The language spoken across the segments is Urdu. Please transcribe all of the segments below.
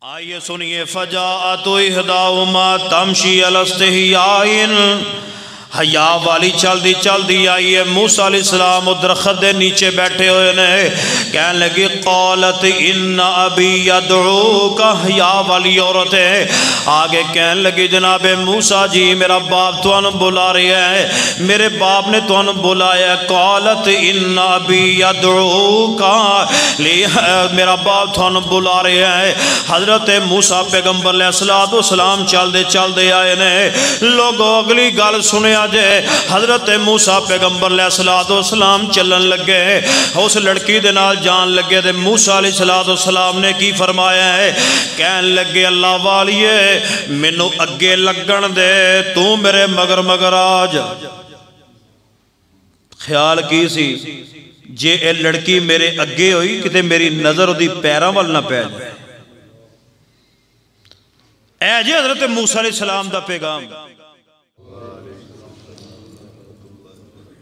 آئیے سنیے فجاءت احداہما تمشی علی استحیاء حیا والی چل دی آئی ہے موسیٰ علیہ السلام درخت دے نیچے بیٹھے ہوئے نے کہنے لگی قالت ان ابی یدعوک حیا والی عورت ہے آگے کہنے لگی جناب موسیٰ جی میرا باپ تو انہوں بلا رہی ہے میرے باپ نے تو انہوں بلایا قالت ان ابی یدعوک میرا باپ تو انہوں بلا رہی ہے حضرت موسیٰ پیغمبر علیہ السلام چل دے آئے نے لوگوں اگلی گل سنے جے حضرت موسیٰ پیغمبر علیہ السلام چلن لگے اس لڑکی دے نال جان لگے دے موسیٰ علیہ السلام نے کی فرمایا ہے کہن لگے اللہ والیے مینوں اگے لگن دے تو میرے مگر آج خیال کی سی جے اے لڑکی میرے اگے ہوئی کتے میری نظر دی پیراں ول نہ پے جائے اے جی حضرت موسیٰ علیہ السلام دا پیغام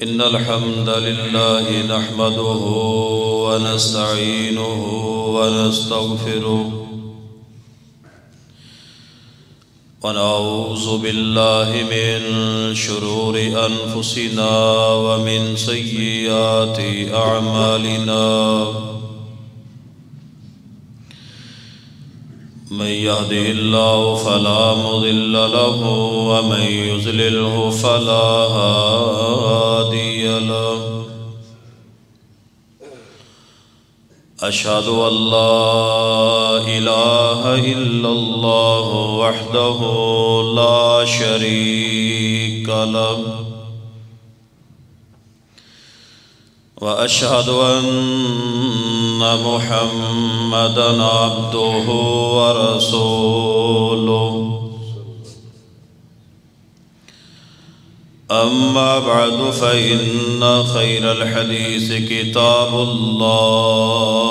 ان الحمد للہ نحمده ونستعینه ونستغفره ونعوذ باللہ من شرور انفسنا ومن سیئات اعمالنا من يهده الله فلا مضل له ومن يضلله فلا هادي له أشهد أن لا إله إلا الله وحده لا شريك له وأشهد أن محمدًا عبده ورسوله أما بعد فإن خير الحديث كتاب الله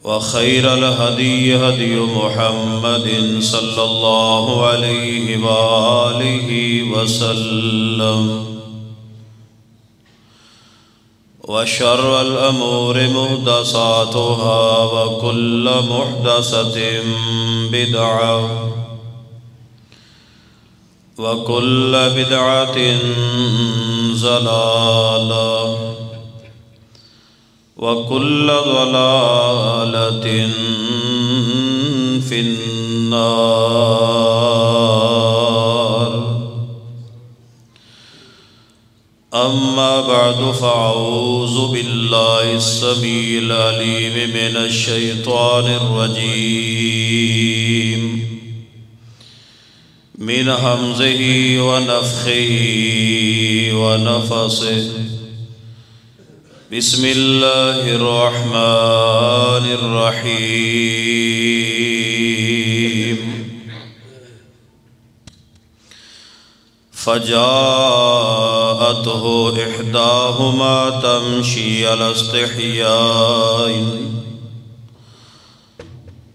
وخير الهدي هدي محمد صلى الله عليه وآله وسلم وشر الأمور محدثاتها وكل محدثة بدعة وكل بدعة ضلالة وكل ضلالة في النار أما بعد فأعوذ بالله السميع العليم من الشيطان الرجيم من همزه ونفخه ونفسه بسم الله الرحمن الرحيم فجاءته إحداهما تمشي على استحياء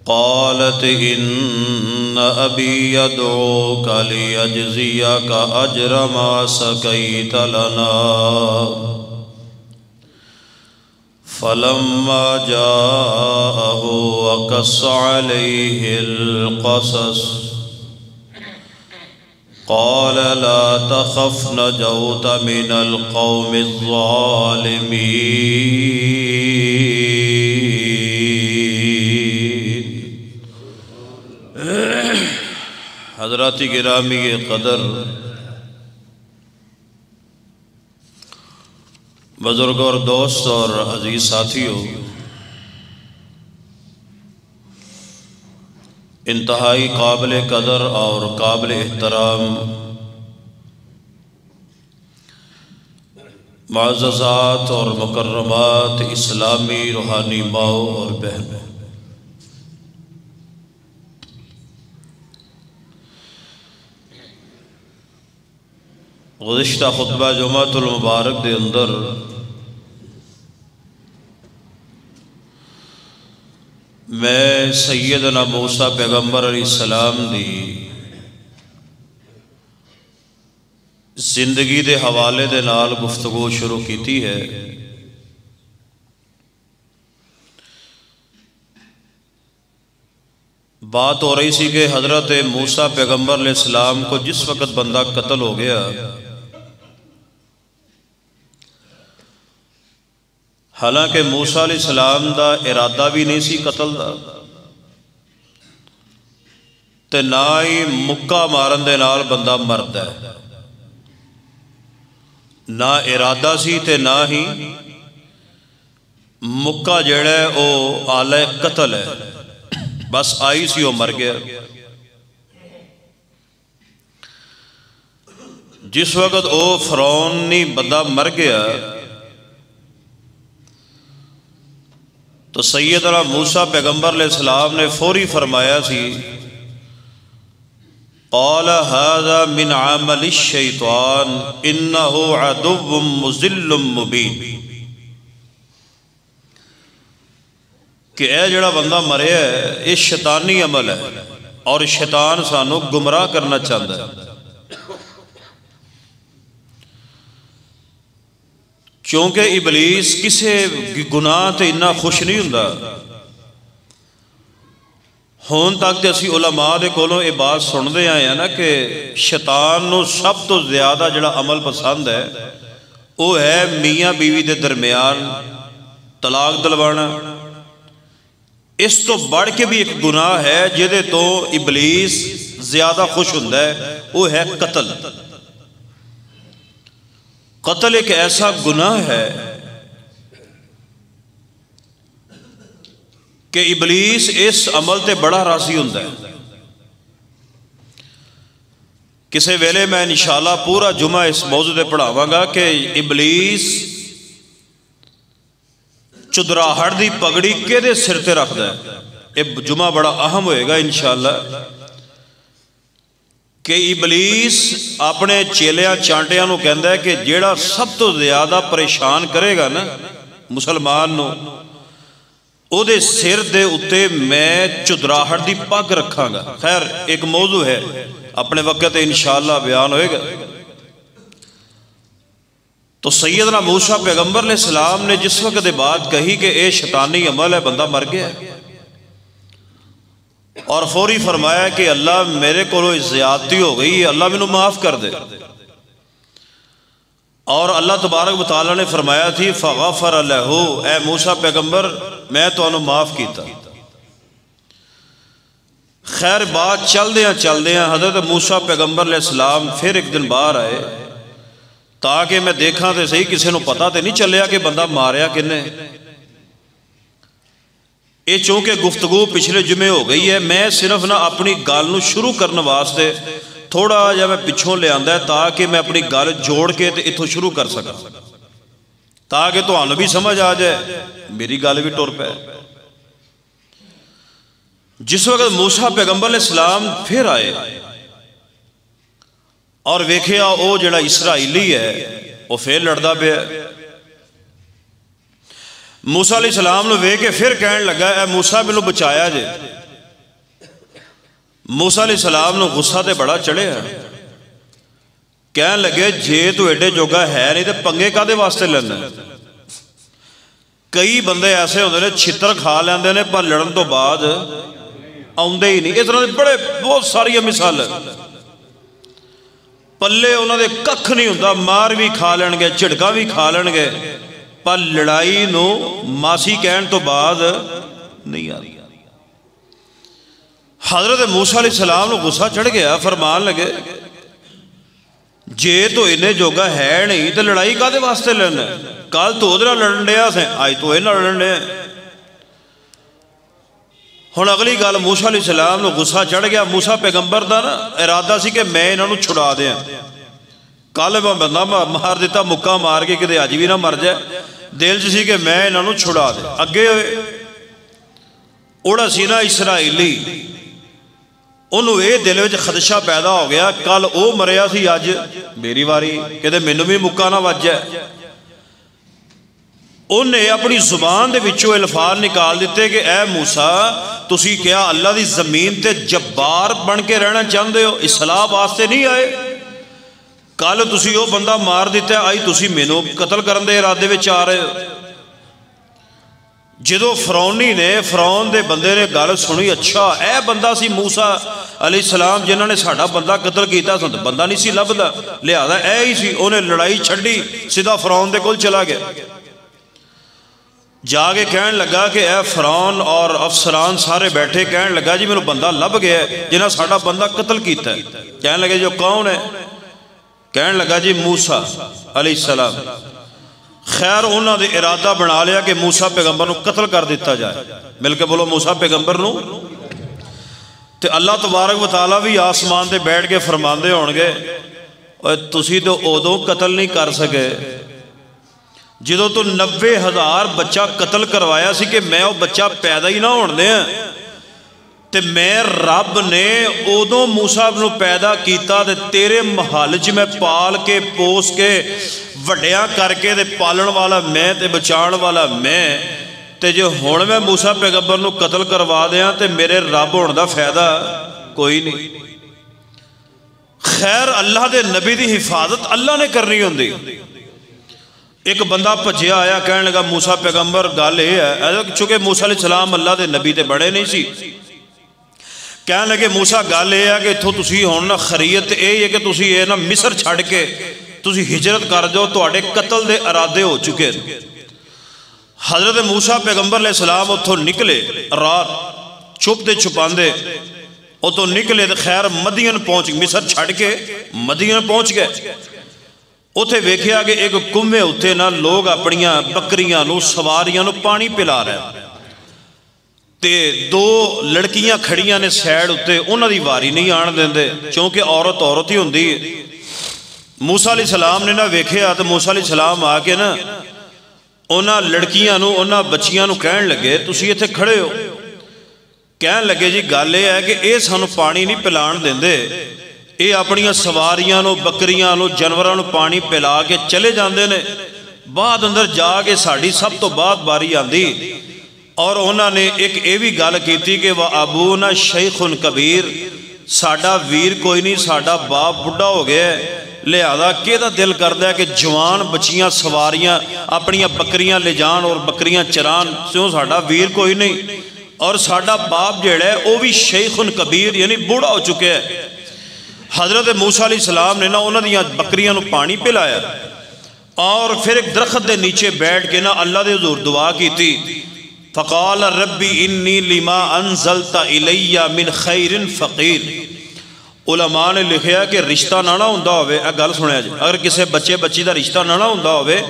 قالت إن أبي يدعوك ليجزيك أجر ما سقيت لنا فلما جاءه وقص عليه القصص قال لا تخف نجوت من القوم الظالمين حضرات گرامی قدر بزرگ اور دوست اور عزیز ساتھیوں انتہائی قابل قدر اور قابل احترام معززات اور مکرمات اسلامی روحانی ماؤں اور بہنوں گزشتہ خطبہ جمعہ المبارک دے اندر میں سیدنا موسیٰ پیغمبر علیہ السلام دی زندگی دے حوالے دے نال گفتگو شروع کیتی ہے بات ہو رہی سی کہ حضرت موسی پیغمبر علیہ السلام کو جس وقت بندہ قتل ہو گیا، حالانکہ موسی علیہ السلام دا ارادہ بھی نہیں سی قتل دا، تے نہ ہی مکہ مارن دے نال بندہ مرد ہے، نہ ارادہ سی تے نہ ہی مکہ جڑا ہے او آلہ قتل ہے، بس آئی سی وہ مر گیا۔ جس وقت او فرعونی بندہ مر گیا تو سیدنا موسیٰ پیغمبر علیہ السلام نے فوری فرمایا سی، قال هذا من عمل الشیطان انه عدو مضل مبین، کہ اے جڑا بندہ مرے ہے یہ شیطانی عمل ہے اور شیطان سانو گمراہ کرنا چاہتا ہے، چونکہ ابلیس کسے گناہ تے اتنا خوش نہیں ہوندا۔ ہون تک تے اسی علماء دے کولوں یہ بات سنتے آئے ہیں نا کہ شیطان نو سب تو زیادہ جڑا عمل پسند ہے وہ ہے میاں بیوی دے درمیان طلاق دلوانا۔ اس تو بڑھ کے بھی ایک گناہ ہے جہدے تو ابلیس زیادہ خوش ہوندا ہے، وہ ہے قتل۔ قتل ایک ایسا گناہ ہے کہ ابلیس اس عمل تے بڑا راضی ہوندا ہے۔ کسے ویلے میں انشاءاللہ پورا جمعہ اس موضوع تے پڑھاواں گا کہ ابلیس چدراہٹ دی پگڑی کدے سر تے رکھدا ہے۔ یہ جمعہ بڑا اہم ہوئے گا انشاءاللہ کہ ابلیس اپنے چیلیاں چانٹیاں نو کہندا ہے کہ جیڑا سب تو زیادہ پریشان کرے گا نا مسلمان نو، او دے سر دے اتے میں چدراہٹ دی پگ رکھاں گا۔ خیر ایک موضوع ہے، اپنے وقت انشاءاللہ بیان ہوئے گا۔ تو سیدنا موسیٰ پیغمبر علیہ السلام نے جس وقت بات کہی کہ اے شیطانی عمل ہے، بندہ مر گیا، اور فوری فرمایا کہ اللہ میرے کو زیادتی ہو گئی، اللہ مینوں معاف کر دے۔ اور اللہ تبارک و تعالیٰ نے فرمایا تھی فغفر لہ، اے موسیٰ پیغمبر میں تو انہوں معاف کیتا۔ خیر بات چل دیاں حضرت موسیٰ پیغمبر علیہ السلام پھر ایک دن باہر آئے تاکہ میں دیکھاں تے صحیح کسی نو پتہ تے نہیں چلیا کہ بندہ ماریا کنے۔ یہ چونکہ گفتگو پچھلے جمعے ہو گئی ہے، میں صرف نہ اپنی گل نو شروع کرنے واسطے تھوڑا جا میں پچھوں لے آندا ہے تاکہ میں اپنی گل جوڑ کے تے اتھوں شروع کر سکا، تاکہ تہانوں بھی سمجھ آ جائے، میری گل بھی ٹر پے۔ جس وقت موسیٰ پیغمبر علیہ السلام پھر آئے اور ویکھیا او جڑا اسرائیلی ہے وہ پھر لڑدا پیا، موسیٰ علیہ السلام نو ویکھ کے پھر کہن لگا اے موسیٰ مینوں بچایا جے۔ موسیٰ علیہ السلام نو غصہ تے بڑا چڑھیا، کہن لگے جے تو ایڈے جوگا ہے نہیں تے پنگے کادے واسطے لینا۔ کئی بندے ایسے ہوندے نے چھتر کھا لیندے نے پر لڑن تو بعد آوندے ہی نہیں۔ اس طرح بڑے بہت ساری مثال ہے، پلے انہوں نے ککھ نہیں ہوندا، مار بھی کھا لین گے، جھڑکا بھی کھا لین گے، پر لڑائی نو ماسی کہن تو بعد نہیں آ رہی۔ حضرت موسیٰ علیہ السلام نو غصہ چڑھ گیا، فرمان لگے جے تو انہیں جوگا ہے نہیں تو لڑائی کادے واسطے لینا ہے؟ کل تو ادھر لڑن دیا سے، آج تو انہیں لڑن دیا۔ ہن اگلی گل موسیٰ علیہ السلام نو غصہ چڑھ گیا۔ موسیٰ پیغمبر دا نا ارادہ سی کہ میں انہوں نے چھڑا دیا، کل میں بندہ مار دیتا مکہ مار کے کدے اج بھی نہ مر جائے، دل سی کہ میں انہوں نے چھڑا دیا۔ اگے ہوئے اڑا سی نا اسرائیلی، انہوں اے دل وچ خدشہ پیدا ہو گیا کل او مریا سی اج میری واری کدے مینوں بھی مکہ نہ وج جائے۔ انہیں اپنی زبان دے وچوں الفاظ نکال دیتے کہ اے موسیٰ تسی کیا اللہ دی زمین تے جبار بن کے رہنا چاہندے ہو؟ اصلاح واسطے نہیں آئے؟ کل تسی او بندہ مار دیتا ہے، آئی تسی مینوں قتل کرن دے ارادے وچ آ رہے ہو۔ جدو فرعونی نے فرعون دے بندے نے گل سنی اچھا اے بندہ سی موسیٰ علیہ السلام جنہوں نے ساڑھا بندہ قتل کیتا سن بندہ نہیں سی لبدا لہذا اے ہی سی انہیں لڑائی چھڑی سیدھا فرعون دے کول چلا گیا جا کے کہن لگا کہ اے فرعون اور افسران سارے بیٹھے کہن لگا جی میرے بندہ لب گیا ہے جنہاں ساڑھا بندہ قتل کیتا ہے کہن لگے جو کون ہے کہن لگا جی موسیٰ علیہ السلام خیر انہوں نے ارادہ بنا لیا کہ موسیٰ پیغمبر نو قتل کر دیتا جائے مل کے بولو موسیٰ پیغمبر نو تے اللہ تبارک و تعالیٰ بھی آسمان دے بیٹھ کے فرماندے ہونگے اور تسی تو ادو قتل نہیں کر سکے جدو تو 90,000 بچہ قتل کروایا سی کہ میں وہ بچہ پیدا ہی نہ ہونے ہیں تے میں رب نے ادو موسیٰ نو پیدا کیتا تے تیرے محل میں پال کے پوس کے وڈیاں کر کے تے پالن والا میں تے بچان والا میں تے جو ہون میں موسیٰ پیغمبر نو قتل کروا دیاں تے میرے رب ہون دا فائدہ کوئی نہیں خیر اللہ دے نبی دی حفاظت اللہ نے کرنی ہوندی ایک بندہ پجیا آیا کہنے لگا موسیٰ پیغمبر گل یہ ہے چونکہ موسیٰ علیہ السلام اللہ دے نبی تے بڑے نہیں سی کہنے لگے موسیٰ گل یہ ہے کہ اتھو تسی ہونا خریت یہ ہے کہ تسی یہ نا مصر چھڑ کے تسی ہجرت کر جو تو اڑے قتل دے ارادے ہو چکے حضرت موسیٰ پیغمبر علیہ السلام اتھو نکلے رات چھپ دے چھپاندے اتھو نکلے خیر مدین پہنچ مصر چھڑ کے مدین پہنچ گئے اتھے ویکھیا کہ ایک کمے اتھے نا لوگ اپنیاں بکریاں نو سواریاں نو پانی پلا رہے تے دو لڑکیاں کھڑیاں نے سیڈ اتھے انہاں دی واری نہیں آن دیندے چونکہ عورت ہی ہوندی موسیٰ علیہ السلام نے نا ویکھیا تو موسیٰ علیہ السلام آ کے نا انہاں لڑکیاں نو انہاں بچیاں نو کہن لگے تسی ایتھے کھڑے ہو کہن لگے جی گل یہ ہے کہ اے سانو پانی نہیں پلان دیندے اے اپنیاں سواریاں نو بکریاں نو جانوراں نو پانی پلا کے چلے جاندے نے بعد اندر جا کے ساڑی سب تو بعد باری آندی اور انہاں نے ایک اے بھی گل کیتی کہ وَأَبُونَا شَيْخٌ كَبِيرٌ ساڑا ویر کوئی نہیں ساڑا باپ بڑھا ہو گیا لہذا کیدہ دل کردہ ہے کہ جوان بچیاں سواریاں اپنیاں بکریاں لے جان اور بکریاں چران سیوں ساڑا ویر کوئی نہیں اور ساڑا باپ جڑا ہے وہ بھی شیخ کبیر یعنی بوڑھا ہو چکے ہے حضرت موسیٰ علیہ السلام نے نا انہوں نے بکریاں نو پانی پلایا اور پھر ایک درخت دے نیچے بیٹھ کے نا اللہ دے حضور دعا کی تھی فقال ربی انی لما انزلت الی من خیر فقیر علماء نے لکھیا کہ رشتہ نہ ہوندہ ہوئے اے گل سنیا جائے اگر کسے بچے بچی دا رشتہ نہ ہوندہ ہوئے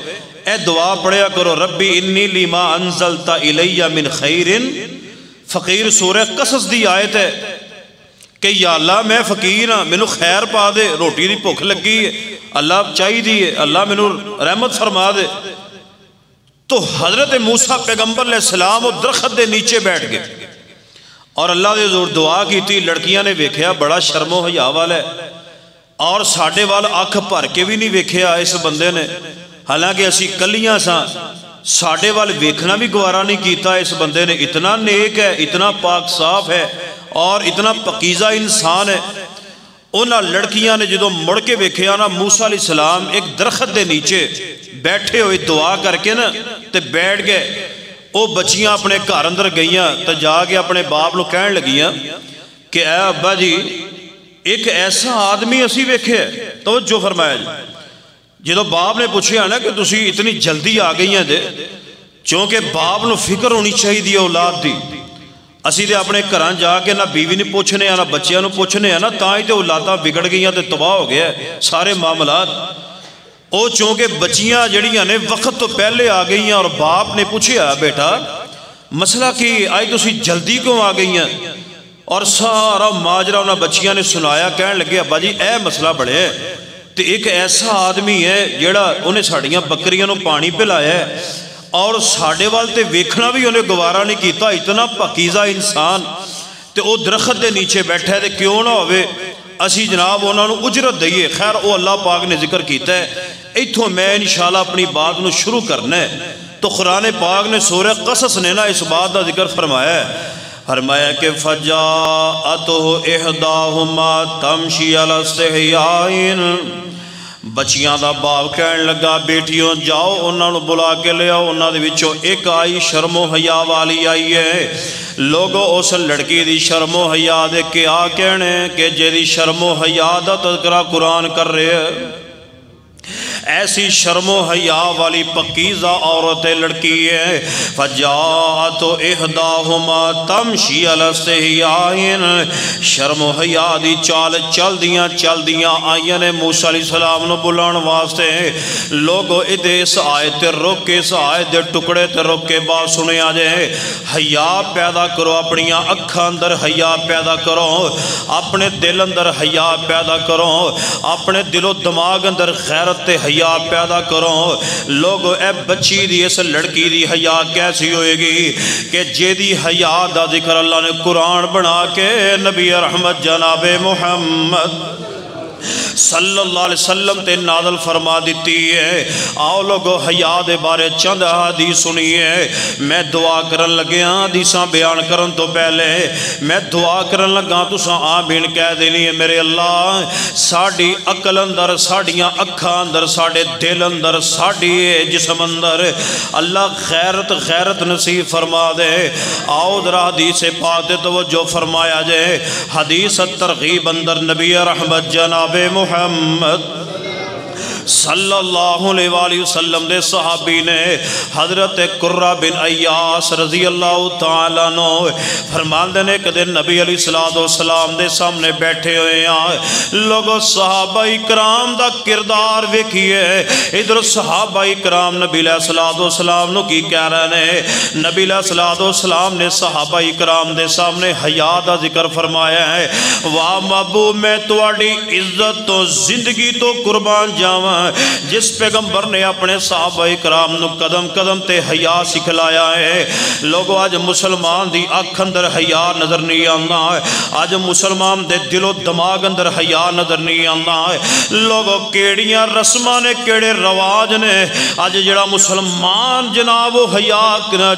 اے دعا پڑھیا کرو ربی انی لما انزلت الی من خیر فقیر سورہ قصص دی آیت ہے کہ یا اللہ میں فقیر ہاں میں نو خیر پا دے روٹی دی بھوک لگی ہے اللہ چاہی دی ہے اللہ میں نو رحمت فرما دے تو حضرت موسیٰ پیغمبر علیہ السلام وہ درخت دے نیچے بیٹھ گئے اور اللہ دے حضور دعا کی تھی لڑکیاں نے ویکھیا بڑا شرم و حیا والا ہے اور ساڑھے وال آنکھ بھر کے بھی نہیں ویکھیا اس بندے نے حالانکہ اسی کلیاں ساں ساڑھے وال ویکھنا بھی گوارا نہیں کیتا اس بندے نے اتنا نیک ہے اتنا پاک صاف ہے اور اتنا پاکیزہ انسان ہے انہاں لڑکیاں نے جدو مڑ کے ویکھیا نا موسیٰ علیہ السلام ایک درخت دے نیچے بیٹھے ہوئے دعا کر کے نا تے بیٹھ گئے وہ بچیاں اپنے گھر اندر گئیاں تو جا کے اپنے باپ نو کہن لگیاں کہ اے ابا جی ایک ایسا آدمی اسی ویکھے ہے توجہ فرمایا جی جدو باپ نے پوچھیا نا کہ تسی اتنی جلدی آ گئی ہیں دے چونکہ باپ نو فکر ہونی چاہی دی اولاد دی اسی دے اپنے گھران جا کے نہ بیوی نے پوچھنے نہ بچیاں نو پوچھنے نہ تاں ہی تے اولاداں بگڑ گئیاں تے تباہ ہو گیا سارے معاملات او چونکہ بچیاں جڑیاں نے وقت تو پہلے آ گئی ہیں اور باپ نے پوچھیا بیٹا مسئلہ کی آئی تو سی جلدی کیوں آ گئی ہیں اور سارا ماجرہ انہاں بچیاں نے سنایا کہنے لگے ابا جی اے مسئلہ بڑے ہے تو ایک ایسا آدمی ہے جڑا انہیں ساڑیاں بکریاں نو پانی پلایا ہے اور ساڑھے والتے ویکھنا بھی انہیں گوارا نہیں کیتا اتنا پاکیزہ انسان تے او درخت دے نیچے بیٹھا ہے تے کیوں نہ ہوئے اسی جناب انہوں نے اجرت دئیے خیر او اللہ پاک نے ذکر کیتا ہے ایتھوں میں انشاءاللہ اپنی بات نو شروع کرنا ہے تو قرآن پاک نے سورہ قصص نے نا اس بات دا ذکر فرمایا ہے فرمایا کہ فجاءتہ احداہما تمشی علی استحیاء بچیاں دا باپ کہن لگا بیٹیوں جاؤ انہاں نو بلا کے لے آؤ. انہاں دے وچوں ایک آئی شرم و حیا والی آئی ہے. لوگو اس لڑکی دی شرم و حیا دے کیا کہنے کہ جیدی شرم و حیا دا تذکرہ قرآن کر رہے ہیں. ایسی شرم و حیا والی پکیزہ عورت لڑکی ہے. فجاءت احداہما تمشی علی استحیاء. شرم و حیا دی چال چل دیاں آئیاں نے موسیٰ علیہ السلام نو بلان واسطے. لوگو ادھے اس آیت رک کے اس آیت دے ٹکڑے تے رک کے بات سنے آ جائے. حیا پیدا کرو اپنی اکھاں اندر حیا پیدا کرو. اپنے دل اندر حیا پیدا کرو. اپنے دل و دماغ اندر غیرت تے حیا پیدا کرو. لوگو اے بچی دی اس لڑکی دی حیا کیسی ہوئے گی کہ جے دی حیا دا ذکر اللہ نے قرآن بنا کے نبی رحمت جناب محمد صلی اللہ علیہ وسلم تے نازل فرما دیتی ہے. آؤ لوگو حیا دے بارے چند حدیث سنیے. میں دعا کرن لگیا حدیثاں بیان کرن تو پہلے میں دعا کرن لگا تساں آمین کہہ دینی ہے. میرے اللہ ساڑی عقل اندر ساڑیاں اکھاں اندر ساڑے دل اندر ساڑی جسم اندر اللہ غیرت نصیب فرما دے. آؤ ذرا حدیث پاک دے توجہ فرمایا جائے. حدیث ترغیب اندر نبی رحمت جناب محمد صلی اللہ علیہ وآلہ وسلم دے صحابی نے حضرت قرہ بن ایاس رضی اللہ تعالیٰ عنہ فرماندے نے کہ نبی علیہ السلام دے سامنے بیٹھے ہوئے ہیں. لوگوں صحابہ اکرام دا کردار ویکھیے. ادھر صحابہ اکرام نبی علیہ السلام نو کی کہہ رہے ہیں. نبی علیہ السلام نے صحابہ اکرام دے سامنے حیا دا ذکر فرمایا ہے. واہ محبوب میں تواڈی عزت تو زندگی تو قربان جاواں جس پیغمبر نے اپنے صحابہ اکرام نو قدم قدم تے حیا سکھلایا ہے. لوگو آج مسلمان دی اکھ اندر حیا نظر نہیں آنا ہے. آج مسلمان دے دل و دماغ اندر حیا نظر نہیں آنا ہے. لوگو کیڑیاں رسماں نے کیڑے رواج نے آج جڑا مسلمان جناب و حیا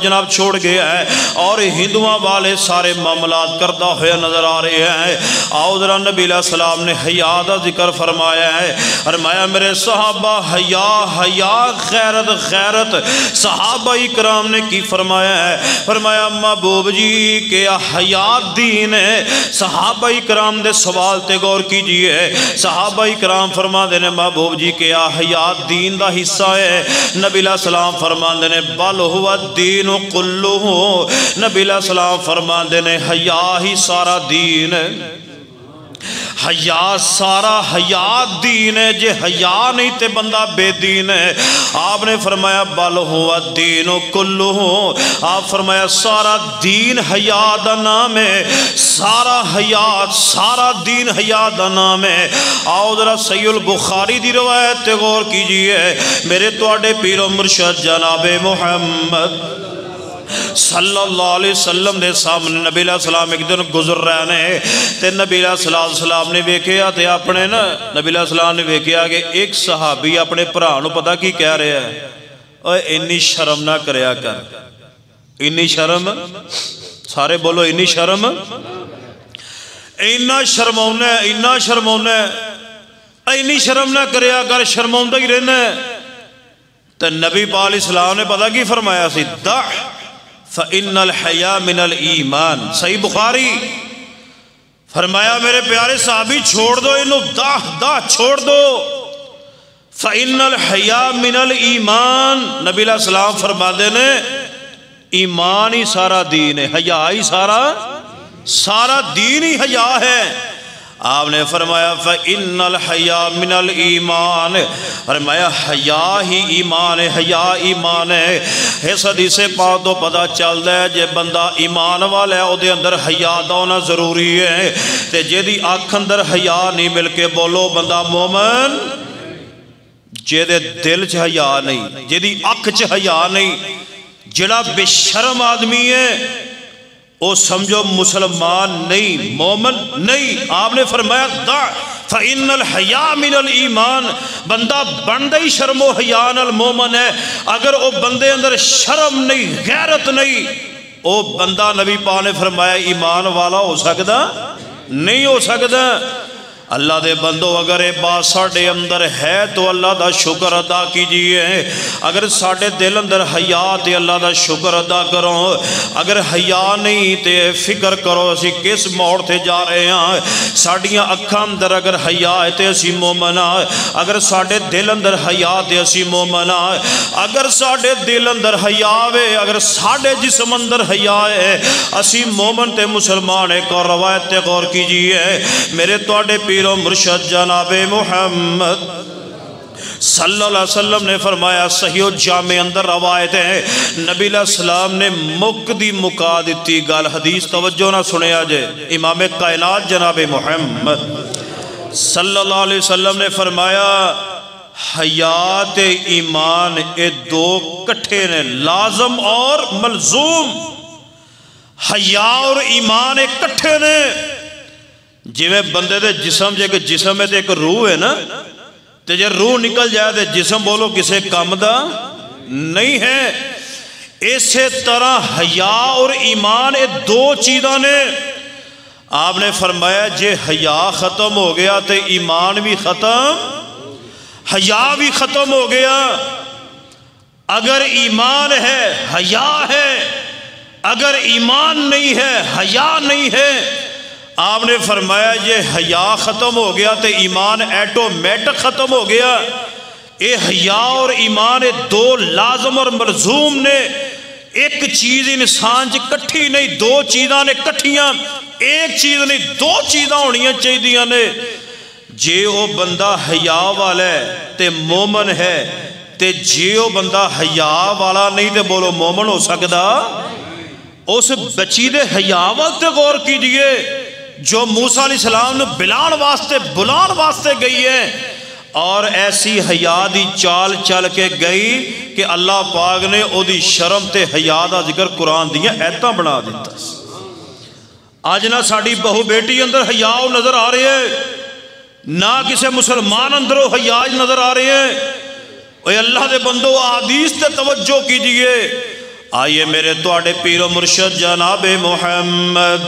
جناب چھوڑ گیا ہے اور ہندوؤں والے سارے معاملات کردہ ہوئے نظر آ رہے ہیں. آؤ ذرا نبی علیہ السلام نے حیا دا ذکر فرمایا ہے. فرمایا میرے صحابہ حیا غیرت. صحابہ اکرام نے کی فرمایا ہے. فرمایا محبوب جی کہ حیا دین ہے. صحابہ اکرام دے سوال تے غور کیجئے. صحابہ اکرام فرما دینے محبوب جی کہ حیا دین دا حصہ ہے. نبی علیہ السلام فرما دینے بل ہوا الدین کلہ. نبی علیہ السلام فرما دینے حیا ہی سارا دین ہے. حیا سارا حیا دین ہے. جے حیا نہیں تے بندہ بے دین ہے. آپ نے فرمایا بل ہوا الدین کلہ. آپ فرمایا سارا دین حیا دا نام ہے. سارا حیات سارا دین حیا دا نام ہے. آؤ ذرا صحیح البخاری دی روایت تے غور کیجئے. میرے تواڈے پیر و مرشد جناب محمد صلی اللہ علیہ وسلم دے سامنے نبی علیہ السلام ایک دن گزر رہے ہیں تے نبی علیہ السلام نے ویکھیا تے اپنے نا نبی علیہ السلام نے ویکھیا کہ ایک صحابی اپنے بھرا نو پتہ کی کہہ رہا ہے اوے انی شرم نہ کریا کر. انی شرم سارے بولو انی شرم. اینا شرمونا ہے اینا شرمونا ہے. اینی شرم نہ کریا کر شرموندہ ہی رہنا ہے. تو نبی پاک علیہ السلام نے پتہ کی فرمایا سی دع فَإِنَّ الْحَيَا مِنَ الْإِيمَانِ. صحیح بخاری. فرمایا میرے پیارے صحابی چھوڑ دو انہوں داہ چھوڑ دو. فَإِنَّ الْحَيَا مِنَ الْإِيمَانِ. نبی علیہ السلام فرما دینے ایمان ہی سارا دین ہے. حیا ہی سارا دین ہی حیا ہے. آپ نے فرمایا فَإِنَّ الْحَيَا مِنَ الْإِيمَانِ. فرمایا حیا ہی ایمان ہے. حیا ایمان ہے. اس حدیث پاک تو پتہ چلتا ہے جے بندہ ایمان والا ہے او دے اندر حیا دا ہونا ضروری ہے. تے جے دی اکھ اندر حیا نہیں مل کے بولو بندہ مومن. جے دے دل چ حیا نہیں جے دی اکھ چ حیا نہیں جڑا بے شرم آدمی ہے او سمجھو مسلمان نہیں مومن نہیں. آپ نے فرمایا دع فَإِنَّ الْحَيَا مِنَ الْإِيمَانِ. بندہ بندہ ہی شرم و حیا نال مومن ہے. اگر او بندے اندر شرم نہیں غیرت نہیں او بندہ نبی پاک نے فرمایا ایمان والا ہو سکتا نہیں ہو سکتا. اللہ دے بندو اگر یہ بات ساڑھے اندر ہے تو اللہ دا شکر ادا کیجئے، اگر ساڑھے دل اندر حیا تے اللہ دا شکر ادا کرو، اگر حیا نہیں تے فکر کرو اسی کس موڑ تے جا رہے ہیں۔ ساڑھیاں اکھاں اندر اگر حیا ہے تے اسی مومن ہیں، اگر ساڑھے دل اندر حیا تے اسی مومن ہیں، اگر ساڑھے دل اندر حیا ہے، اگر ساڑھے جسم اندر حیا ہے، اسی مومن تے مسلمان ایک اور روایت تے غور کیجئے، میرے توڑے پیر و مرشد جناب محمد صلی اللہ علیہ وسلم نے فرمایا، صحیح و جامع اندر روایت ہے، نبی علیہ السلام نے مقدی مکا دیتی گال، حدیث توجہ نہ سنیا جے، امام کائنات جناب محمد صلی اللہ علیہ وسلم نے فرمایا حیات ایمان اے دو کٹھے نے، لازم اور ملزوم، حیا اور ایمان ایک کٹھے نے، جی میں بندے دے جسم جے کہ جسم میں ایک روح ہے نا، تے جے روح نکل جائے تے جسم بولو کسے کام دا نہیں ہے، اسی طرح حیا اور ایمان یہ دو چیزاں نے۔ آپ نے فرمایا جے حیا ختم ہو گیا تے ایمان بھی ختم، حیا بھی ختم ہو گیا۔ اگر ایمان ہے حیا ہے، اگر ایمان نہیں ہے حیا نہیں ہے۔ آپ نے فرمایا یہ حیا ختم ہو گیا تو ایمان ایٹومیٹک ختم ہو گیا۔ اے حیا اور ایمان دو لازم اور ملزوم نے، ایک چیز انسان چ کٹھی نہیں، دو چیزاں نے کٹھیاں، ایک چیز نہیں دو چیزاں ہونیاں چاہیے نے۔ جے وہ بندہ حیا والا ہے تے مومن ہے، تے جے وہ بندہ حیا والا نہیں تے بولو مومن ہو سکتا۔ اس بچی دے حیا وقت غور کیجئے جو موسیٰ علیہ السلام نے بلال واسطے بلال واسطے گئی ہے، اور ایسی حیا دی چال چل کے گئی کہ اللہ پاک نے او دی شرم تے حیا دا ذکر قرآن دیا ایتاں بنا دیتا۔ آج نہ ساڑی بہو بیٹی اندر حیا نظر آ رہے ہیں، نہ کسے مسلمان اندر حیا نظر آ رہے ہیں۔ اے اللہ دے بندو حدیث تے توجہ کیجئے۔ آئیے میرے توڑے پیر و مرشد جناب محمد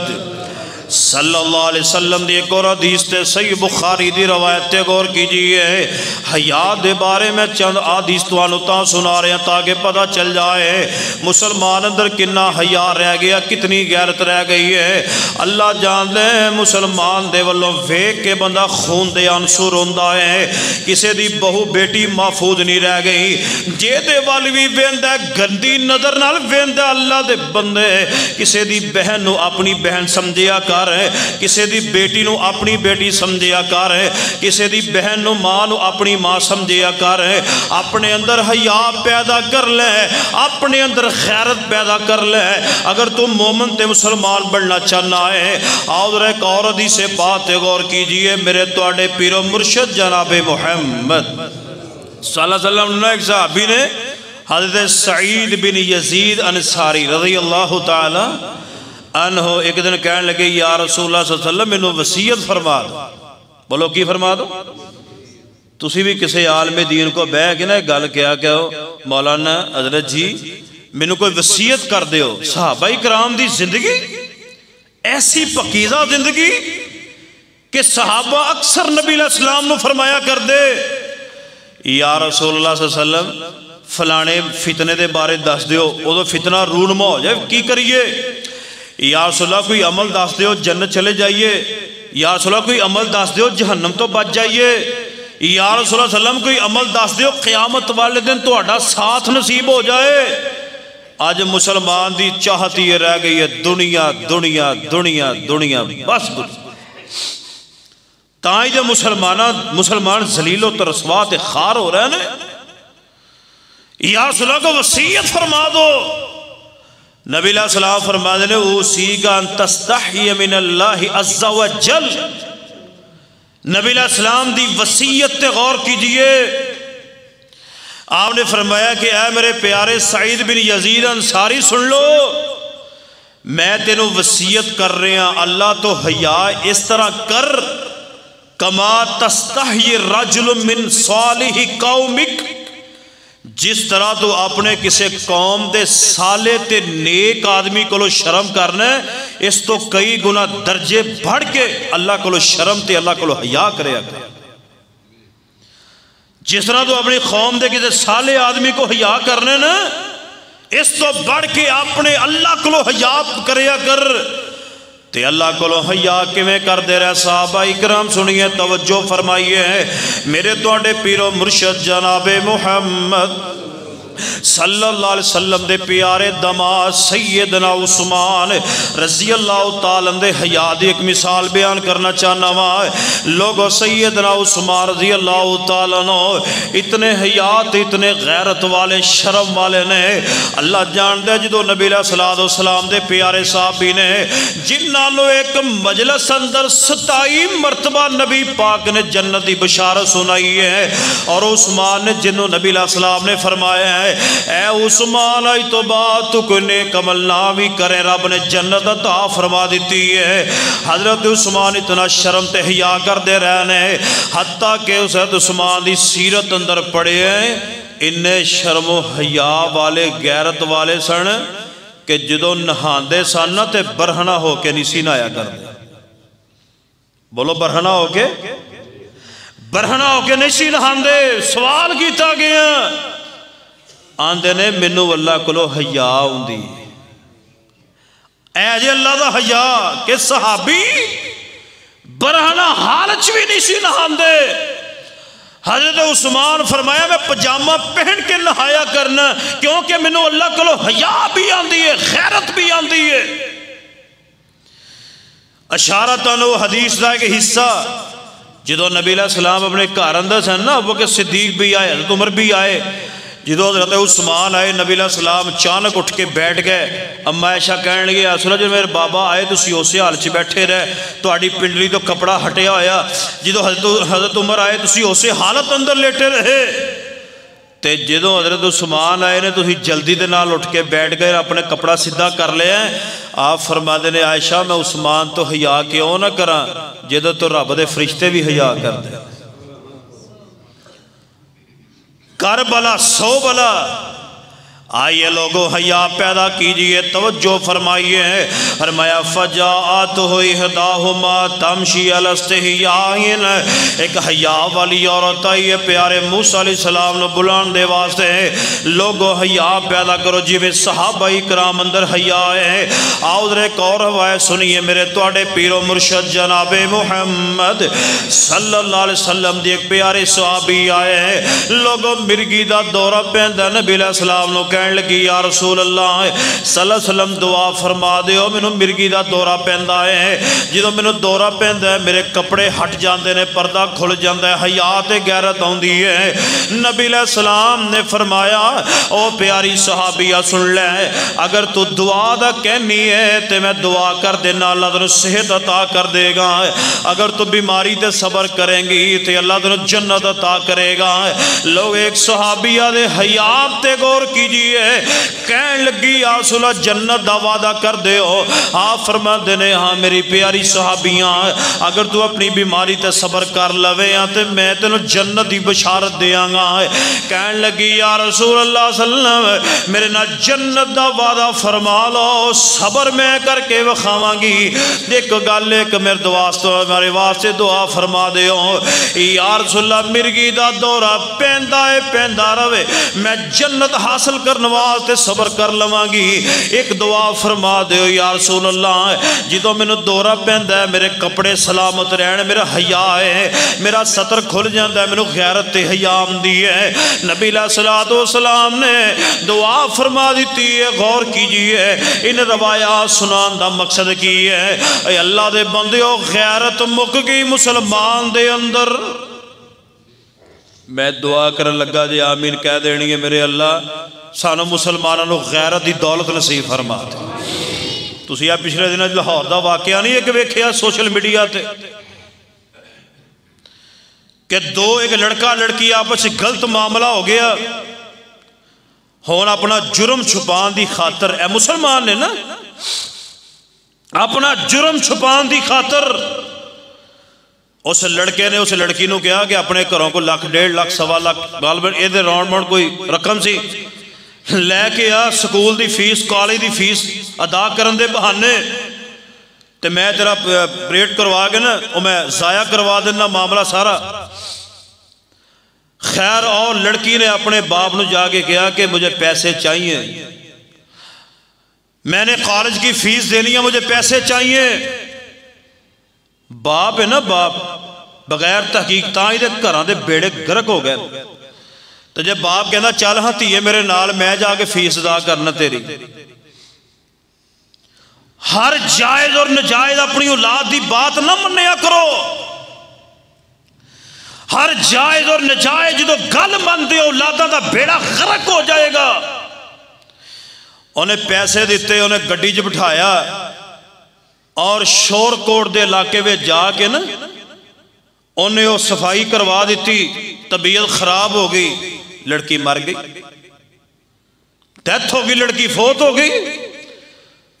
صلی اللہ علیہ وسلم دی ایک اور حدیث تے صحیح بخاری دی روایت تے غور کیجئے۔ حیا دے بارے میں چند حدیث تو انتا سنا رہے ہیں تاکہ پتہ چل جائے مسلمان اندر کنا حیا رہ گیا، کتنی غیرت رہ گئی ہے۔ اللہ جان دے مسلمان دے والوں ویک کے بندہ خون دے انصر ہوندہ ہے، کسے دی بہو بیٹی محفوظ نہیں رہ گئی، جے دے والوی ویندہ گندی نظر نال ویندہ اللہ دے بندے، کسے دی بہن نو اپنی بہن سمجھیا کر، کسے دی بیٹی نو اپنی بیٹی سمجھیا کر، کسے دی بہن نو ماں نو اپنی ماں سمجھیا کر۔ اپنے اندر حیا پیدا کر لے، اپنے اندر غیرت پیدا کر لے۔ اگر تم مومن تے مسلمان بڑھنا چاہنا ہے، اور ایک اور حدیث سے بات غور کیجئے میرے توڑے پیر و مرشد جناب محمد صلی اللہ علیہ وسلم نے ایک صحابی نے حضرت سعید بن یزید انصاری رضی اللہ تعالی عنہ ایک دن کہنے لگے یا رسول اللہ صلی اللہ علیہ وسلم میں نو وصیت فرما دو۔ بولو کی فرما دو؟ تسی بھی کسی عالم دین کو بہ کے نا گل کیا کہ مولانا حضرت جی میں نو کوئی وصیت کر دیو۔ صحابہ کرام دی زندگی ایسی پکیزہ زندگی کہ صحابہ اکثر نبی علیہ السلام نو فرمایا کر دے یا رسول اللہ صلی اللہ علیہ وسلم فلانے فتنے دے بارے دس دیو، او تو فتنہ رونما ہو جائے کی کریے؟ یا رسول اللہ کوئی عمل دس دیو جنت چلے جائیے، یا رسول اللہ کوئی عمل دس دیو جہنم تو بچ جائیے، یا رسول اللہ صلی اللہ علیہ وسلم کوئی عمل دس دیو قیامت والے دن تو اڈا ساتھ نصیب ہو جائے۔ آج مسلمان دی چاہتی یہ رہ گئی ہے دنیا دنیا دنیا دنیا بس تائیں جو مسلمان ذلیل و ترسوا تے خار ہو رہے ہیں۔ یا رسول اللہ کو وصیت فرما دو۔ نبی علیہ السلام فرما دے اوصیک ان تستحی من اللہ عز و جل۔ نبی علیہ السلام دی وصیت تے غور کیجئے۔ آپ نے فرمایا کہ اے میرے پیارے سعید بن یزید انصاری سن لو، میں تینوں وصیت کر رہے ہیں اللہ تو حیا اس طرح کر کما تستحی الرجل من صالح قومک، جس طرح تو اپنے کسی قوم دے صالح تے نیک آدمی کو شرم کرنا ہے، اس تو کئی گنا درجے بڑھ کے اللہ کو شرم تے اللہ کو حیا کرے اگر جس طرح تو اپنی قوم دے کسی صالح آدمی کو حیا کرنے نا، اس تو بڑھ کے اپنے اللہ کو حیا کرے اگر تے اللہ کو حیا کیویں کر دے رہے صحابہ اکرام سنیے توجہ فرمائیے میرے تواڈے پیرو مرشد جناب محمد صلی اللہ علیہ وسلم دے پیارے دماد سیدنا عثمان رضی اللہ تعالیٰ دے حیا دی ایک مثال بیان کرنا چاہنا ہوا لوگوں سیدنا عثمان رضی اللہ تعالیٰ اتنے حیات اتنے غیرت والے شرم والے نے اللہ جان دے جدو نبی علیہ السلام دے پیارے صحابی نے جنہاں نو ایک مجلس اندر 27 مرتبہ نبی پاک نے جنت دی بشارت سنائی ہے اور عثمان نے جنہوں نبی علیہ السلام نے فرمایا ہے اے عثمان آئی تو بات تو کوئی نیک عمل نہ بھی کرے رب نے جنت عطا فرما دیتی ہے حضرت عثمان اتنا شرم تے حیا کر دے رہنے حتیٰ کہ حضرت عثمان دی سیرت اندر پڑے ہیں انہیں شرم و حیا والے غیرت والے سن کہ جدو نہاندے سن تے برہنہ ہو کے نہیں نہایا کر دے بولو برہنہ ہو کے نہیں نہاندے سوال کیتا گیا آندے نے منو اللہ کو حیا ہوندی اے جی اللہ دا حیا کہ صحابی برہنہ حالچ بھی نہیں سی نہاندے حضرت عثمان فرمایا میں پجامہ پہن کے نہایا کرنا کیونکہ منو اللہ کو حیا بھی آندی ہے غیرت بھی آندی ہے اشارتاً وہ حدیث دا ایک حصہ جدو نبی علیہ السلام اپنے گھر اندر سن نا وہ کہ صدیق بھی آئے حضرت عمر بھی آئے جدو حضرت عثمان آئے نبی علیہ السلام اچانک اٹھ کے بیٹھ گئے اما عائشہ کہنے لگے اصل جو میرے بابا آئے تو اسی اسے حال چ بیٹھے رہے تہاڈی پنڈلی تو کپڑا ہٹیا ہویا جدو حضرت عمر آئے تو اسی اسے حالت اندر لیٹے رہے تے جدو حضرت عثمان آئے نے تو اسی جلدی دے نال اٹھ کے بیٹھ گئے اپنے کپڑا سیدھا کر لیا آپ فرما دے نے عائشہ میں عثمان تو حیا کیوں نہ کراں جدو تو رب دے فرشتے بھی حیا کر دے کربلا 100 بلا آئیے لوگوں حیا پیدا کیجئے توجہ فرمائیے فرمایا فجاءتہ احداہما تمشی علی استحیاء ایک حیا والی عورت آئی ہے پیارے موسی علیہ السلام نے بلان دے واسطے لوگوں حیا پیدا کرو جی میں صحابہ کرام اندر حیا ہے آؤ در ایک اور روایت سنیے میرے تواڈے پیر و مرشد جناب محمد صلی اللہ علیہ وسلم دی ایک پیارے صحابی آئے ہیں لوگوں مرگی دا دورہ پہندا نبی علیہ السلام نے کہنے لگی یا رسول اللہ صلی اللہ علیہ وسلم دعا فرما دیو میں مرگی دا دورہ پہندا ہے جدو میں دورہ پہندا ہے میرے کپڑے ہٹ جاندے نے پردہ کھل جاندہ ہے حیات غیرت آندی ہے نبی علیہ السلام نے فرمایا او پیاری صحابیہ سن لے اگر تو دعا دا کہنی ہے تے میں دعا کر دینا اللہ تنو صحت عطا کر دے گا اگر تو بیماری تے صبر کریں گی تے اللہ تنو جنت عطا کرے گا لوگ ایک صحابیہ دے حیات تے غور کیجئے کہن لگی یا رسول اللہ جنت دا وعدہ کر دے ہو آپ فرما دینے ہاں میری پیاری صحابیاں اگر تو اپنی بیماری تے صبر کر لوے ہاں تے میں تینو جنت دی بشارت دیاں گا کہن لگی یا رسول اللہ صلی اللہ علیہ وسلم میرے نا جنت دا وعدہ فرما لو صبر میں کر کے وکھاواں گی ایک گل ایک میرے دواستے واسطے دعا فرما دے ہو یا رسول اللہ مرگی دا دورہ پیندا رہے میں جنت حاصل کرنے واسطے صبر کر لواں گی ایک دعا فرما دیو یا رسول اللہ جدو میں دورہ پہندا ہے میرے کپڑے سلامت رہن میرا حیا ہے میرا ستر کھل جاندہ ہے میں غیرت حیا آمدی ہے نبی علیہ السلام نے دعا فرما دیتی ہے غور کیجئے ان روایات سنان دا مقصد کی ہے اے اللہ دے بندیو غیرت مک گئی مسلمان دے اندر میں دعا کرن لگا جی آمین کہہ دینی ہے میرے اللہ سانو مسلمانوں غیرت دی دولت نصیب فرما تسی یہ پچھلے دن لاہور دا واقعہ نہیں ایک ویکھیا سوشل میڈیا تے کہ ایک لڑکا لڑکی آپس غلط معاملہ ہو گیا ہون اپنا جرم چھپان دی خاطر اے مسلمان نے نا اپنا جرم چھپان دی خاطر اس لڑکے نے اس لڑکی نو کہا کہ اپنے گھروں کو لاکھ 1.5 لاکھ 1.25 لاکھ غالباً یہ راؤنڈ باؤنڈ کوئی رقم سی لے کے آ سکول دی فیس کالج دی فیس ادا کرن دے بہانے تے میں تیرا پریٹ کروا کے نا وہ میں ضائع کروا دینا معاملہ سارا. خیر اور لڑکی نے اپنے باپ نو جا کے کہا کہ مجھے پیسے چاہیے, میں نے کالج کی فیس دینی ہے, مجھے پیسے چاہیے. باپ ہے نا باپ بغیر تحقیق تاں ہی دے گھراں دے بیڑے گرک ہو گئے. تو جب باپ کہنا چل ہاں تیے میرے نال میں جا کے فیس ادا کرنا تیری. ہر جائز اور نجائز اپنی اولاد دی بات نہ منیا کرو. ہر جائز اور نجائز جدو گل مندے اولاداں دا بیڑا غرق ہو جائے گا. انہیں پیسے دیتے, انہیں گڈی چ بٹھایا اور شور کوٹ دے علاقے میں جا کے نا انہیں وہ صفائی کروا دیتی. طبیعت خراب ہو گئی, لڑکی مر گئی, ڈیتھ ہو گئی, لڑکی فوت ہو گئی.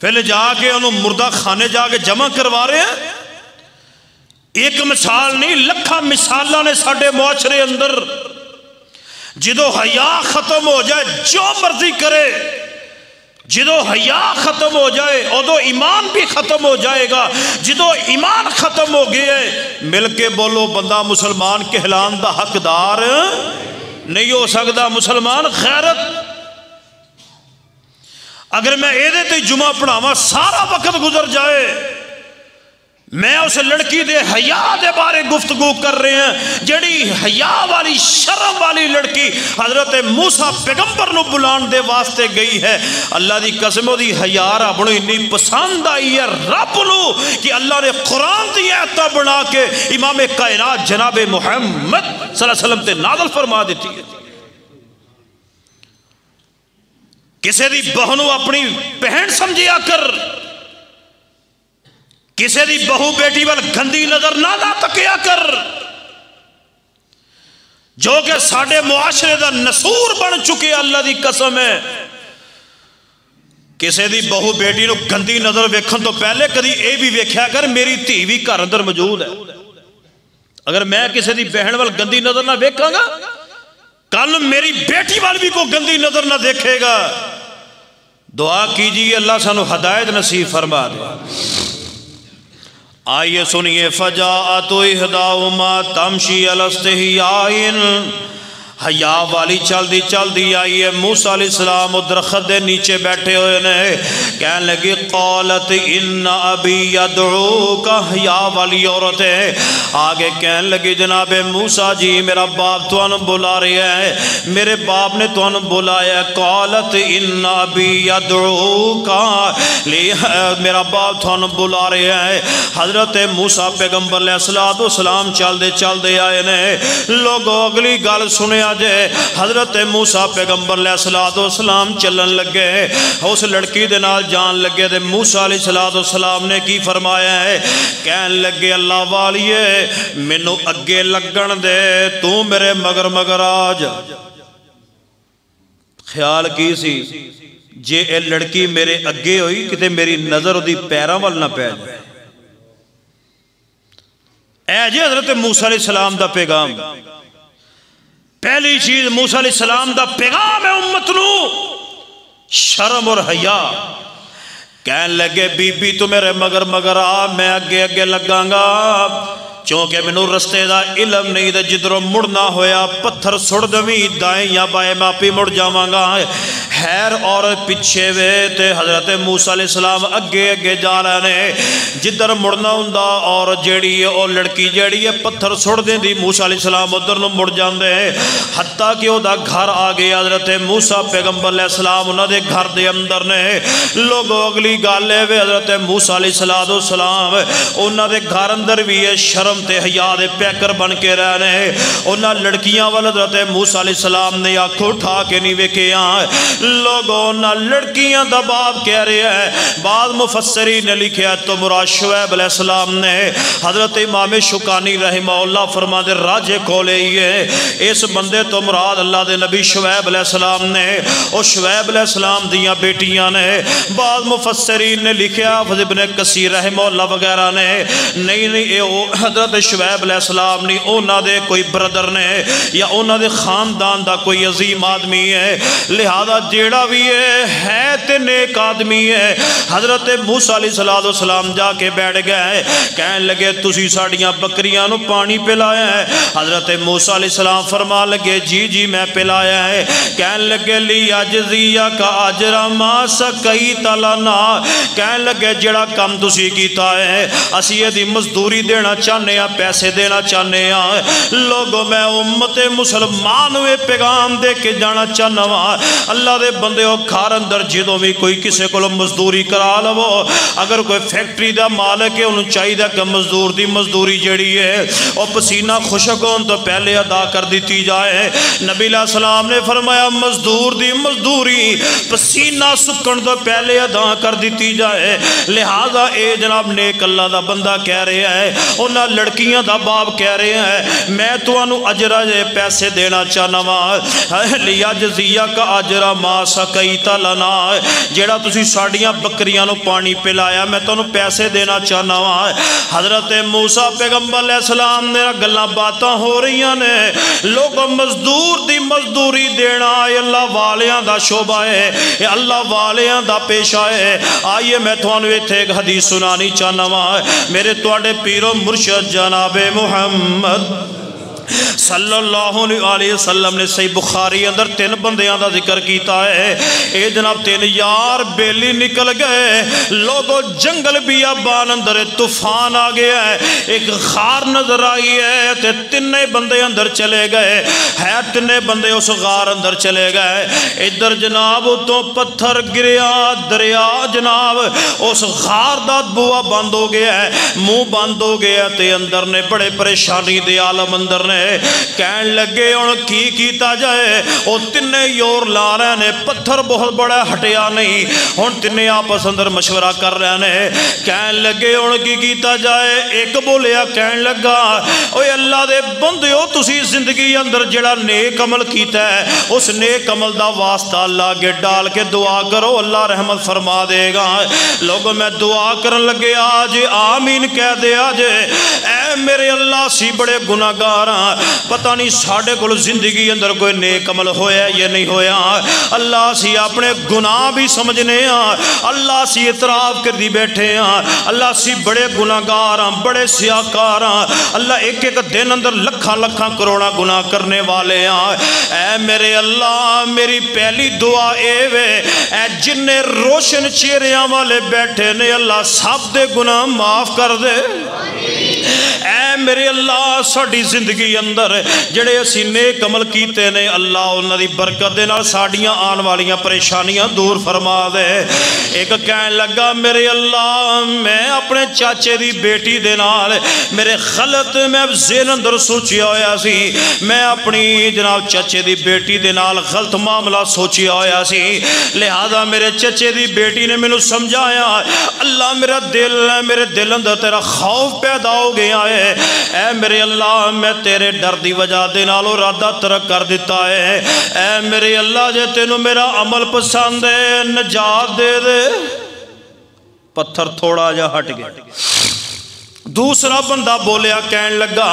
پھر جا کے انہوں مردہ خانے جا کے جمع کروا رہے ہیں. ایک مثال نہیں, لکھا مثالہ نے ساڑھے معاشرے اندر. جدو حیا ختم ہو جائے جو مرضی کرے, جدو حیا ختم ہو جائے ادو ایمان بھی ختم ہو جائے گا. جدو ایمان ختم ہو گئے مل کے بولو بندہ مسلمان کہلان دا حقدار نہیں ہو سکتا. مسلمان غیرت. اگر میں ایدے تے جمعہ پڑھاواں سارا وقت گزر جائے, میں اس لڑکی دے حیا دے بارے گفتگو کر رہے ہیں جڑی حیا والی شرم والی لڑکی حضرت موسیٰ پیغمبر نو بلان دے واسطے گئی ہے. اللہ دی قسم دی حیا رب نو اتنی پسند آئی ہے رب نو کہ اللہ نے قرآن دی آیت بنا کے امام کائنات جناب محمد صلی اللہ علیہ وسلم تے نازل فرما دیتی ہے. کسے دی بہنو اپنی بہن سمجھیا کر, کسے دی بہو بیٹی وال گندی نظر نہ تکیا کر. جو کہ ساڑھے معاشرے دا نسور بن چکے اللہ دی قسم ہے. کسے دی بہو بیٹی نو گندی نظر ویکھن تو پہلے کدی اے بھی ویکھیا کر میری دھی بھی گھر اندر موجود ہے. اگر میں کسے دی بہن وال گندی نظر نہ ویکھاں گا کل میری بیٹی وال بھی کوئی گندی نظر نہ دیکھے گا. دعا کیجئے اللہ سانو ہدایت نصیب فرما دے. آئیے سنیے فجاءت احداہما تمشی علی استحیاء. حیا والی چل دی آئی ہے. موسیٰ علیہ السلام درخت دے نیچے بیٹھے ہوئے نے, کہنے لگی قالت ان ابی یدعوک. حیا والی عورت ہے, آگے کہنے لگی جناب موسیٰ جی میرا باپ تو انہوں بلا رہا ہے, میرے باپ نے تو انہوں بلایا. قالت ان ابی یدعوک, میرا باپ تو انہوں بلا رہا ہے. حضرت موسیٰ پیغمبر علیہ السلام چل دے آئے نے. لوگوں اگلی گل سنیا جے. حضرت موسیٰ پیغمبر علیہ السلام چلن لگے, اس لڑکی دے نال جان لگے. دے موسیٰ علیہ السلام نے کی فرمایا ہے, کہن لگے اللہ والیے مینوں اگے لگن دے, تو میرے مگر آج. خیال کی سی جے اے لڑکی میرے اگے ہوئی کتے میری نظر دی پیراں وال نہ پے جائے. اے جے حضرت موسیٰ علیہ السلام دا پیغام. پہلی چیز موسیٰ علیہ السلام دا پیغام ہے امت نو شرم اور حیا. کہنے لگے بی بی تو میرے مگر آ, میں اگے لگاں گا چونکہ میں نو رستے دا علم نہیں دے. جدروں مڑنا ہویا پتھر سڑ دوی دائیں یا بائیں ماپی مڑ جاواں گا. خیر اور پیچھے وے تے حضرت موسیٰ علیہ السلام اگے جا رہے نے. جدر مڑنا ہوندا اور جیڑی او لڑکی جیڑی ہے پتھر سڑ دیں دی موسیٰ علیہ السلام ادھر نو مڑ جاندے. حتیٰ کہ او دا گھر آگے حضرت موسیٰ پیغمبر علیہ السلام انہاں دے گھر دے اندر نے. لوگوں اگلی گل ہے حضرت موسیٰ علیہ السلام انہاں دے گھر اندر بھی ہے شرم تے حیا دے پیکر بن کے رہنے. انہاں لڑکیاں وال حضرت موسیٰ علیہ السلام نے آنکھ اٹھا کے نہیں ویکھیا. لوگوں نہ لڑکیاں دا باپ کہہ رہے ہیں. بعض مفسرین نے لکھیا تو مراد شعیب علیہ السلام نے. حضرت امام شکانی رحمہ اللہ فرما دے راجے کھولے یہ اس بندے تو مراد اللہ دے نبی شعیب علیہ السلام نے. اور شعیب علیہ السلام دیاں بیٹیاں نے. بعض مفسرین نے لکھیا حافظ ابن کثیر رحمہ اللہ وغیرہ نے نہیں اے حضرت حضرت شعیب علیہ السلام نہیں، اونا دے کوئی بردر نے یا اونا دے خاندان دا کوئی عظیم آدمی ہے، لہذا جیڑا بھی ہے تے نیک آدمی ہے۔ حضرت موسی علیہ السلام جا کے بیٹھ گئے، کہنے لگے تسی ساڑیاں بکریاں نو پانی پلایا ہے؟ حضرت موسی علیہ السلام فرما لگے جی جی میں پلایا ہے۔ کہنے لگے لیجزیک اجر ما سقیت لنا، کہنے لگے جڑا کم تسی کیتا ہے اسی یہ دی مزدوری دینا چاہنے ہیں، پیسے دینا چاہنے ہیں۔ لوگوں میں امت مسلمان ہوئے پیغام دے کے جانا چاہنا وا، اللہ دے بندے ہو گھر اندر جدوں بھی کوئی کسے کو مزدوری کرا لو، اگر کوئی فیکٹری دا مالک ہے انہوں چاہیے کہ مزدور دی مزدوری جڑی ہے وہ پسینہ خشک ہون تو پہلے ادا کر دیتی جائے۔ نبی علیہ السلام نے فرمایا مزدور دی مزدوری پسینہ سکن تو پہلے ادا کر دیتی جائے۔ لہذا اے جناب نیک اللہ دا بندہ کہہ رہے ہیں، انہاں لڑکیاں دا باپ کہہ رہے ہیں میں تو انہوں اجرہ پیسے دینا چاہنا وا، لیجزیک اجر ما سقیت لنا، جیڑا تسی ساڑیاں بکریاں نو پانی پلایا میں تو انہوں پیسے دینا چاہنا وا۔ حضرت موسیٰ پیغمبر علیہ السلام نے گلاں باتاں ہو رہی ہیں، لوگ مزدور دی مزدوری دینا اے اللہ والیاں دا شعبہ ہے، اے اللہ والیاں دا پیشہ ہے۔ آئیے میں تھانوں ایتھے ایک حدیث سنانی چاہنا وا، میرے تواڈے پیر و مرشد جناب محمد صلی اللہ علیہ وسلم نے صحیح بخاری اندر 3 بندیاں دا ذکر کیتا ہے۔ اے جناب 3 یار بیلی نکل گئے، لوگوں جنگل بیابان اندر طوفان آ گیا ہے، ایک غار نظر آئی ہے تے 3 بندے اندر چلے گئے ہے، 3 بندے اس غار اندر چلے گئے۔ ادھر جناب تو پتھر گریا، دریا جناب اس غار دا بوا بند ہو گیا ہے، منہ بند ہو گیا تے اندر نے بڑے پریشانی دے عالم اندر نے کہن لگے ان کی کیتا جائے، وہ 3 یور لا رہے نے، پتھر بہت بڑا ہٹیا نہیں، ہن 3 آپس اندر مشورہ کر رہے نے، کہن لگے ان کی کیتا جائے۔ ایک بولیا کہن لگا اوے اللہ دے بندیو تسی زندگی اندر جڑا نیک عمل کیتا ہے اس نیک عمل دا واسطہ اللہ کے ڈال کے دعا کرو، اللہ رحمت فرما دے گا۔ لوگوں میں دعا کرن لگے آج آمین کہہ دے آج، اے میرے اللہ سی بڑے گناہگار ہاں، پتہ نہیں ساڑھے کو زندگی اندر کوئی نیک عمل ہویا یا نہیں ہویا، اللہ سی اپنے گناہ بھی سمجھنے ہاں، اللہ سی اعتراف کر دی بیٹھے ہاں، اللہ سی بڑے گناہگار ہاں، بڑے سیاکار ہاں، اللہ ایک ایک دن اندر لکھاں لکھاں کروڑا گناہ کرنے والے ہاں۔ اے میرے اللہ میری پہلی دعا اے وے، اے جننے روشن چہریاں والے بیٹھے نے اللہ سب دے گناہ معاف کر دے۔ اے میرے اللہ ساڑی زندگی اندر جڑے اسی نیک عمل کیتے نے اللہ انہاں دی برکت دے نال ساڑیاں آن والیاں پریشانیاں دور فرما دے۔ ایک کہنے لگا میرے اللہ میں اپنے چاچے دی بیٹی دے نال میرے غلط میں ذہن اندر سوچیا ہویا سی، میں اپنی جناب چاچے دی بیٹی دے نال غلط معاملہ سوچیا ہویا سی، لہذا میرے چچے دی بیٹی نے مینوں سمجھایا اللہ میرا دل ہے، میرے دل اندر تیرا خوف پیدا ہو گیا ہے، اے میرے اللہ میں تیرے ڈر دی وجہ دے نالو ارادہ ترک کر دیتا ہے، اے میرے اللہ جے تینوں میرا عمل پسند ہے نجات دے دے۔ پتھر تھوڑا جا ہٹ گیا۔ دوسرا بندہ بولیا کہنے لگا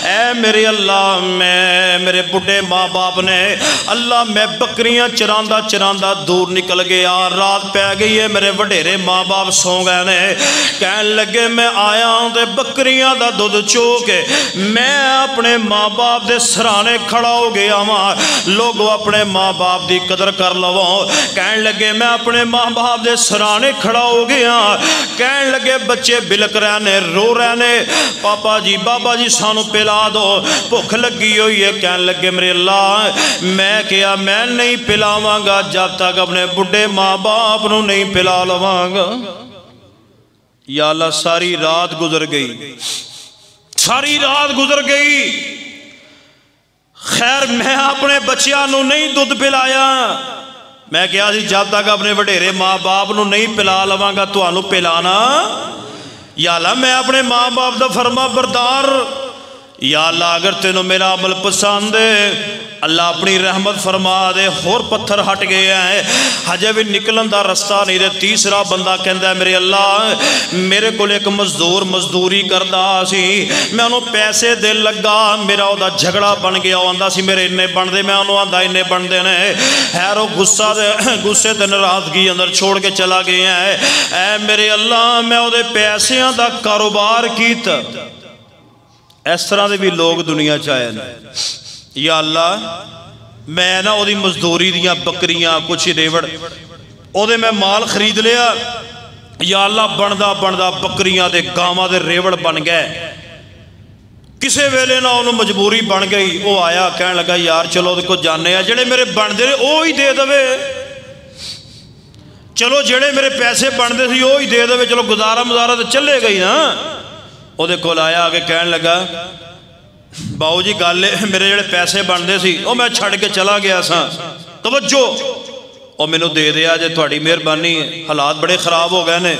اے میرے اللہ میں میرے بڑھے ماں باپ نے اللہ میں بکریاں چراندہ چراندہ دور نکل گیا، رات پہ گئی ہے، میرے وڈیرے ماں باپ سو گئے نے، کہنے لگے میں آیا ہوں تے بکریاں دا دودھ چو کے میں اپنے ماں باپ دے سرانے کھڑا ہو گیا ماں، لوگوں اپنے ماں باپ دی قدر کر لو۔ کہنے لگے میں اپنے ماں باپ دے سرانے کھڑا ہو گیا، کہنے لگے بچے بلک رہنے رو رہنے پاپا جی بابا جی سانو پلا دو، بھوک لگی ہوئی ہے۔ کہنے لگے میرے اللہ میں کیا میں نہیں پلاواں گا جب تک اپنے بڑھے ماں باپ نو نہیں پلا لواں گا۔ یا اللہ ساری رات گزر گئی، ساری رات گزر گئی، خیر میں اپنے بچیاں نو نہیں دودھ پلایا، میں کیا جی جب تک اپنے وڈیرے ماں باپ نو نہیں پلا لواں گا تو آنو پلانا۔ یا اللہ میں اپنے ماں باپ دا فرما بردار، یا اللہ اگر تینوں میرا عمل پسند ہے اللہ اپنی رحمت فرما دے. اور پتھر ہٹ گئے ہیں ہجے بھی نکلن دا رستہ نہیں رہے. تیسرا بندہ کہندا ہے میرے اللہ میرے کو ایک مزدور مزدوری کردا سی میں انہوں پیسے دے لگا میرا او دا جھگڑا بن گیا. وہ آندا سی میرے انے بن دے میں انہوں آندا انے بن دے نے. خیر وہ غصے تے ناراضگی اندر چھوڑ کے چلا گیا ہے. اے میرے اللہ میں او دے پیسیاں دا کاروبار کیتا. اس طرح دے بھی لوگ دنیا چاہے نا. یا اللہ میں نا او دی مزدوری دیاں بکریاں کچھ ریوڑ او دے میں مال خرید لیا. یا اللہ بندہ بندہ بکریاں دے گاواں دے ریوڑ بن گئے. کسے ویلے نا انہوں مجبوری بن گئی. وہ آیا کہنے لگا یار چلو کو جانے ہیں جڑے میرے بن دے او ہی دے دوے. چلو جڑے میرے پیسے بن دے سی او ہی دے دوے. چلو گزارا مزارا تو چلے گئی نا. او دے کول آیا آگے کہنے لگا باؤ جی گل میرے جڑے پیسے بن دے سی او میں چھڑ کے چلا گیا سا توجہ او میں نو دے دیا جے تھوڑی مہربانی. حالات بڑے خراب ہو گئے نے.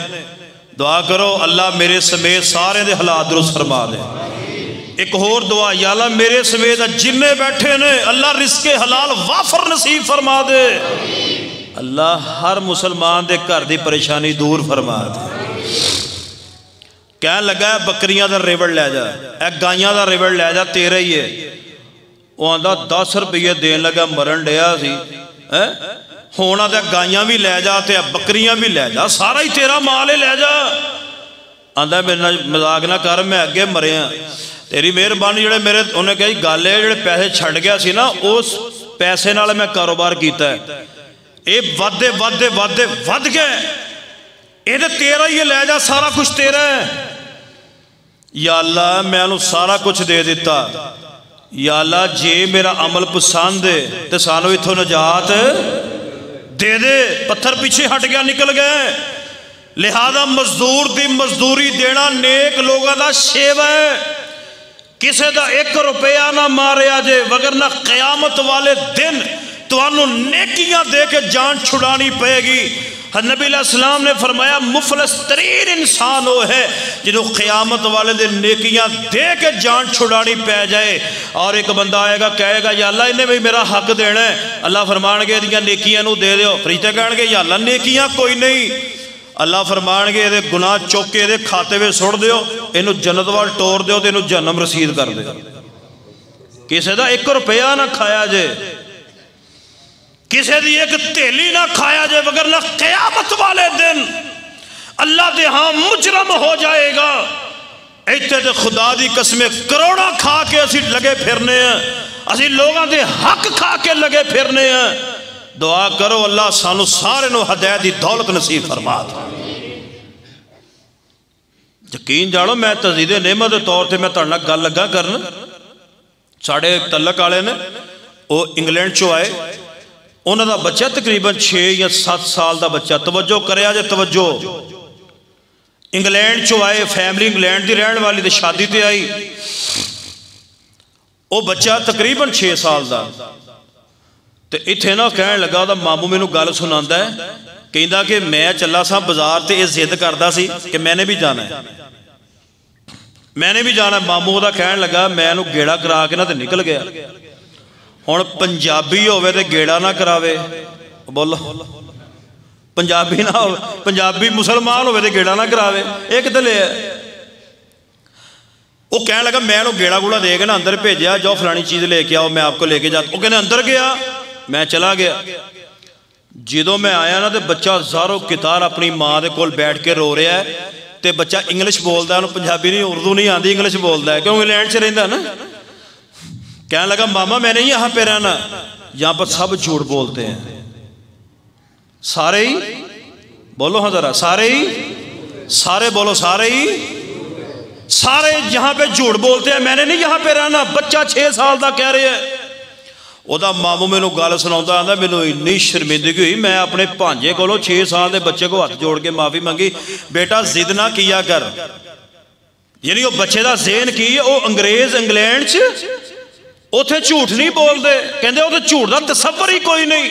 دعا کرو اللہ میرے سمیت سارے دے حالات درست فرما دے. ایک اور دعا یا اللہ میرے سمیت جننے بیٹھے نے اللہ رزق حلال وافر نصیب فرما دے. اللہ ہر مسلمان دے گھر دی پریشانی دور فرما دے. کہنے لگا ہے بکریاں دا ریوڑ لے جا اے گائیاں دا ریوڑ لے جا تیرا ہی ہے. وہ آندہ 10 روپیے دین لگا مرن ڈیا سی ہونا دے گائیاں بھی لے جا تے بکریاں بھی لے جا سارا ہی تیرا مال لے جا. آندہ میرے مذاق نہ کر میں اگے مرے ہیں تیری مہربانی. جڑے میرے انہیں کہی گل ہے جڑے پیسے چھڑ گیا سی نا اس پیسے نال میں کاروبار کیتا ہے اے ودے ودے ودے ود گئے اے تے تیرا ہی لے جا سارا کچھ تیرا ہے. یا اللہ میں انہوں سارا کچھ دے دیتا. یا اللہ جے میرا عمل پسند ہے تے سانو اتھو نجات دے دے. پتھر پیچھے ہٹ گیا نکل گئے. لہذا مزدور دی مزدوری دینا نیک لوگوں دا شیو ہے. کسے دا 1 روپیہ نہ ماریا جے وگرنہ قیامت والے دن تو انہوں نیکیاں دے کے جان چھڑانی پہے گی. نبی علیہ السلام نے فرمایا مفلس ترین انسان وہ ہے جنہوں قیامت والے دن نیکیاں دے کے جان چھڑانی پہ جائے. اور ایک بندہ آئے گا کہے گا یا اللہ انہیں بھی میرا حق دینا ہے. اللہ فرمان گے دیا نیکیاں نو دے دیو. فرشتے کہنے گے یا اللہ نیکیاں کوئی نہیں. اللہ فرمان گے دے گناہ چوکے دے کھاتے ہوئے سوڑ دیو انہوں جنت وال ٹور دیو تے انہوں جہنم رسید کر دے. کسے دا 1 روپیہ نہ کھایا جے کسے دی ایک تیلی نہ کھایا جائے وگرنہ قیامت والے دن اللہ دے ہاں مجرم ہو جائے گا. ایتے دے خدا دی قسمیں کروڑا کھا کے اسی لگے پھرنے ہیں اسی لوگاں دے حق کھا کے لگے پھرنے ہیں. دعا کرو اللہ سانو سارے نو ہدایت دی دولت نصیب فرما دے. یقین جانو میں تزید نعمت دے طور تے میں تڑنا گل لگا کرنا. ساڑھے تعلق آلے نے وہ انگلینڈ چو آئے انہوں دا بچہ تقریباً 6 یا 7 سال دا بچہ. توجہ کرے آجے توجہ. انگلینڈ چو آئے فیملی انگلینڈ دی رہن والی دے شادی تے آئی. وہ بچہ تقریباً 6 سال دا تے اتھے نا کہنے لگا دا مامو میں نو گال سناندہ ہے کہندہ کہ میں چلا سا بازار تے اس زید کردہ سی کہ میں نے بھی جانا ہے میں نے بھی جانا ہے. مامو دا کہنے لگا میں نو گیڑا کرا کے نا تے نکل گیا. ہون پنجابی ہوئے تے گیڑا نہ کراوے بولو پنجابی نہ ہوئے پنجابی مسلمان ہوئے تے گیڑا نہ کراوے ایک دلے ہے. وہ کہنے لگا میں نو گیڑا گوڑا دے گا نا اندر بھیجیا جاؤ فلانی چیز لے کے آؤ میں آپ کو لے کے جاتا. وہ کہنے اندر گیا میں چلا گیا. جدوں میں آیا نا تے بچہ زارو کتار اپنی ماں دے کول بیٹھ کے رو رہا ہے تے بچہ انگلش بولدا ہے انہوں پنجابی نہیں اردو نہیں آندی انگلش بولدا ہے کیوں انگلینڈ سے رہندا نا. کہنے لگا ماما میں نہیں یہاں پہ رہنا یہاں پر سب جھوٹ بولتے ہیں سارے ہی بولو ہاں ذرا سارے ہی سارے بولو سارے ہی سارے یہاں پہ جھوٹ بولتے ہیں میں نے نہیں یہاں پہ رہنا. بچہ 6 سال دا کہہ رہے ہیں. وہ دا مامو میں نو گال سناؤں آندا میں نو اتنی شرمندگی ہوئی میں اپنے پانجے کو 6 سال دے بچے کو ہاتھ جوڑ کے معافی مانگی بیٹا ضد نہ کیا کر. یعنی وہ بچے دا ذہن کی وہ انگریز انگلینڈ اتھے جھوٹ نہیں بول دے کہندے وہ تو جھوٹ دا تصور ہی کوئی نہیں.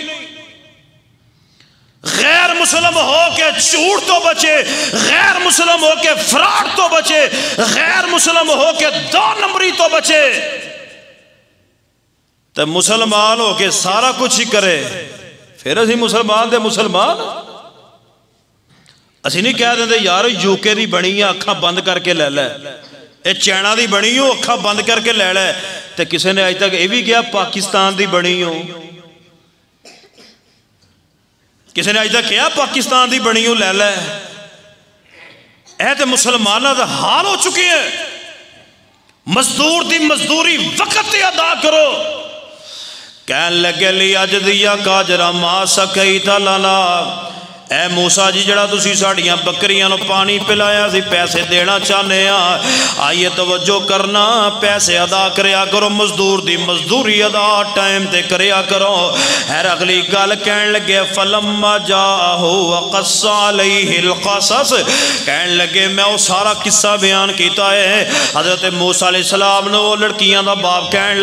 غیر مسلم ہو کے جھوٹ تو بچے، غیر مسلم ہو کے فراڈ تو بچے، غیر مسلم ہو کے دو نمبری تو بچے، تو مسلمان ہو کے سارا کچھ ہی کرے، پھر اسی مسلمان دے مسلمان اسی نہیں کہہ دیں یار یوکے دی بنی ہے اکھاں بند کر کے لے لے، اے چائنا دی بنی ہو اکھاں بند کر کے لے لے، تے کسے نے آج تک یہ بھی کہا پاکستان دی بنی ہو، کسی نے آج تک کہا پاکستان دی بنی ہو لے لے، اے تے مسلمانہ دا حال ہو چکی ہے، مزدور دی مزدوری وقت تے ادا کرو، کہن لگے لی اجدیا کاجرا ما سکیتا لنا، اے موسیٰ جی جڑا تسی ساڑیاں بکریاں نو پانی پلایا سی پیسے دینا چاہنے آئیے توجہ کرنا، پیسے ادا کریا کرو، مزدور دی مزدوری ادا ٹائم تے کریا کرو۔ ہر اگلی گل کہن لگے فلما جاہو وقص علیہ القصص، کہن لگے میں وہ سارا قصہ بیان کیتا ہے، حضرت موسیٰ علیہ السلام نے وہ لڑکیاں دا باپ کہن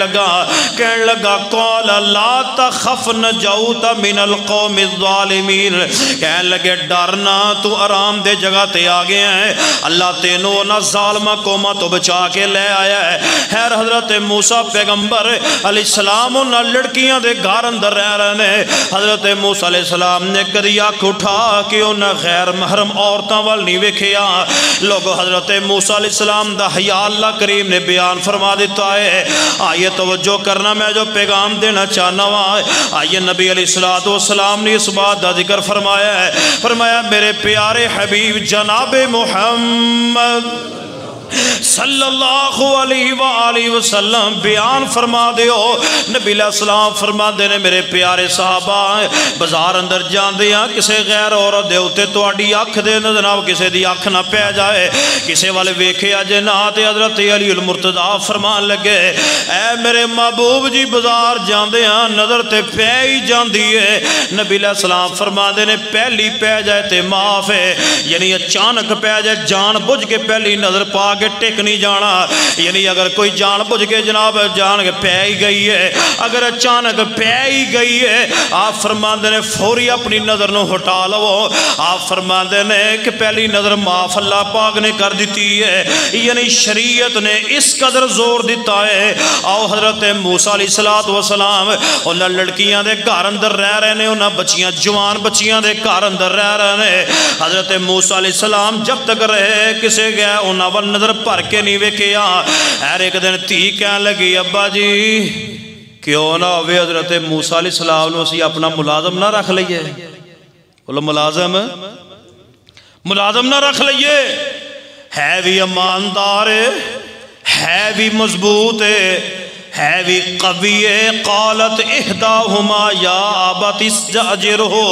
لگا قال لا تخف نجوت من القوم الظالمین، کہن لگے ڈرنا تو آرام دے جگہ تے آگے ہیں، اللہ تینوں نہ ظالمہ قومہ تو بچا کے لے آیا ہے۔ خیر حضرت موسیٰ پیغمبر علیہ السلام نہ لڑکیاں دے گھر اندر رہ رہے ہیں، حضرت موسیٰ علیہ السلام نے کدی اکھ اٹھا کہ انہیں غیر محرم عورتاں وال نہیں ویکھیا، لوگو حضرت موسیٰ علیہ السلام دا حیا اللہ کریم نے بیان فرما دیتا ہے۔ آئیے توجہ کرنا، میں جو پیغام دینا چاہنا ہوا، آئیے نبی علیہ السلام نے اس بات دا ذکر فرمایا ہے، فرمایا میرے پیارے حبیب جناب محمد صلی اللہ علیہ وآلہ وسلم بیان فرما دیو، نبی علیہ السلام فرما دینے میرے پیارے صحابہ بازار اندر جان دیا کسے غیر عورت دے ہوتے تو اڈی اکھ دے جناب کسے دی اکھ نہ پہ جائے، کسے والے ویکھے اجے نات حضرت علی المرتضیٰ فرمان لگے اے میرے محبوب جی بازار جان دیا نظر تے پہ ہی جان دیئے، نبی علیہ السلام فرما دینے پہلی پہ جائے تے معاف ہے، یعنی اچانک پہ جائے جان بجھ کے پہلی نظر پا کے ٹک نہیں جانا، یعنی اگر کوئی جان بجھ کے جناب جان کے پہ ہی گئی ہے، اگر اچانک پہ ہی گئی ہے، آپ فرماندے نے فوری اپنی نظر نو ہٹا لو، آپ فرماندے نے کہ پہلی نظر معاف اللہ پاک نے کر دیتی ہے، یعنی شریعت نے اس قدر زور دیتا ہے۔ آؤ حضرت موسیٰ علیہ السلام انہاں لڑکیاں دے گھر اندر رہ رہے نے، انہاں بچیاں جوان بچیاں دے گھر اندر رہ رہے نے، حضرت موسیٰ علیہ السلام جب تک رہے کسے گیا انہاں ول نظر پھر کے نہیں ویکھیا، ہر ایک دن تھی کہنے لگی ابا جی کیوں نہ ہوئے حضرت موسیٰ علیہ السلام نے اسی اپنا ملازم نہ رکھ لئیے، بولو ملازم نہ رکھ لئیے، ہے بھی اماندار ہے بھی مضبوط ہے بھی قوی، قالت احداہما یا عابد استاجرہ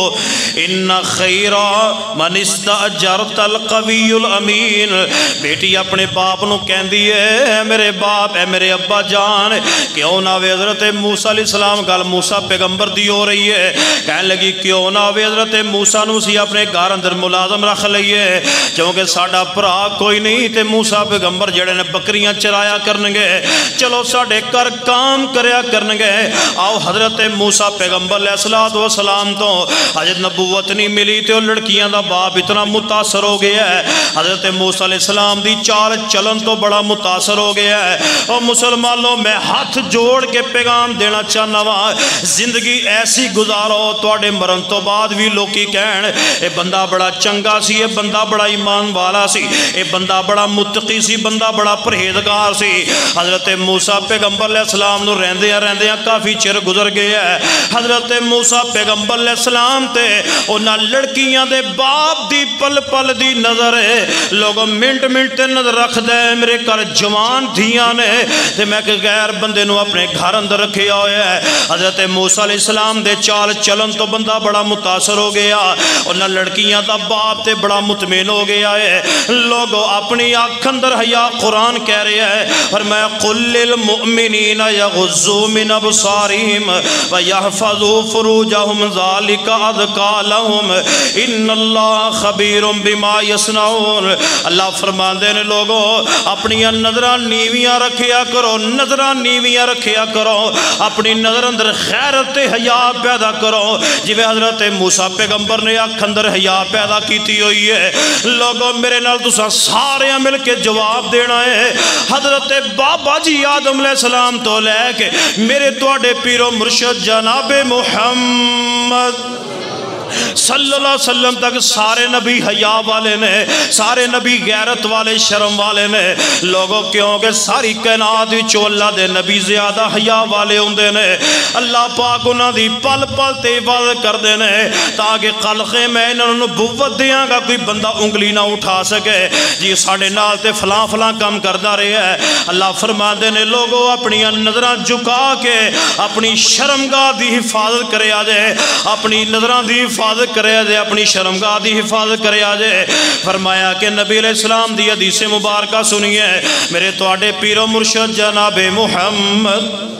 ان خیر من استاجرت القوی الامین، بیٹی اپنے باپ نو کہندی ہے میرے باپ اے میرے ابا جان کیوں نہ ہوئے حضرت موسیٰ علیہ السلام گل موسیٰ پیغمبر دی ہو رہی ہے، کہنے لگی کیوں نہ ہوئے حضرت موسیٰ نو سی اپنے گھر اندر ملازم رکھ لئیے، کیونکہ ساڈا بھرا کوئی نہیں تے موسیٰ پیغمبر جڑے نے بکریاں چرایا کرنگے، چلو ساڈے کر کام کریا کرنگے۔ آؤ حضرت موسیٰ پیغمبر علیہ السلام تو حضرت نبوت نہیں ملی تے لڑکیاں دا باپ اتنا متاثر ہو گیا ہے، حضرت موسیٰ علیہ السلام دی چال چلن تو بڑا متاثر ہو گیا ہے۔ اور مسلمانوں میں ہاتھ جوڑ کے پیغام دینا چاہنا وا، زندگی ایسی گزارو تواڈے مرن تو بعد بھی لوکی کہن اے بندہ بڑا چنگا سی، اے بندہ بڑا ایمان والا سی، اے بندہ بڑا متقی سی، بندہ بڑا پرہیزگار سی۔ حضرت موسیٰ پیغمبر علیہ السلام نو رہندیاں کافی چر گزر گیا ہے، حضرت موسیٰ پیغمبر علیہ السلام تے انہاں لڑکیاں دے باپ دی پل پل دی نظر ہے، لوگ منٹ منٹ تے نظر رکھ دے میرے گھر جوان دھیاں نے تے میں کہ غیر بندے نو اپنے گھر اندر رکھیا ہویا ہے۔ حضرت موسیٰ علیہ السلام دے چال چلن تو بندہ بڑا متاثر ہو گیا، انہاں لڑکیاں دا باپ تے بڑا مطمئن ہو گیا ہے، لوگ اپنی آنکھ اندر حیا قرآن کہہ رہے ہیں، فرمایا قل للمؤمنین للمؤمنین یغضوا من ابصارہم ویحفظوا فروجہم ذالک ازکی لہم ان اللہ خبیر بما یصنعون۔ اللہ فرماندے نے لوگوں اپنی نظرہ نیویاں رکھیا کرو، نظرہ نیویاں رکھیا کرو، اپنی نظر اندر خیرت حیا پیدا کرو، جی حضرت موسیٰ پیغمبر نے اکھ اندر حیا پیدا کیتی ہوئی ہے۔ لوگوں میرے نال تساں سارے مل کے جواب دینا ہے۔ حضرت بابا جی آدم علیہ السلام تو لے کے میرے تواڈے پیر و مرشد جناب محمد صلی اللہ علیہ وسلم تک سارے نبی حیا والے نے، سارے نبی غیرت والے، شرم والے نے۔ لوگوں کیونکہ ساری کائنات وچوں اللہ دے نبی زیادہ حیا والے ہوندے نے۔ اللہ پاک انہاں دی پل پل تے حفاظت کردے نے تاکہ خلقے میں انہاں نوں نبوت دیاں گا کوئی بندہ انگلی نہ اٹھا سکے جی ساڈے نال تے فلاں فلاں کام کردا رہیا ہے۔ اللہ فرماندے نے لوگوں اپنی نظراں جھکا کے اپنی شرمگاہ دی حفاظت کرے آجے، اپنی نظراں دی حفاظت کرے آجے، اپنی شرمگاہ دی حفاظت کرے آجے۔ فرمایا کہ نبی علیہ السلام دی حدیث مبارکہ سنیے میرے تواڈے پیر و مرشد جناب محمد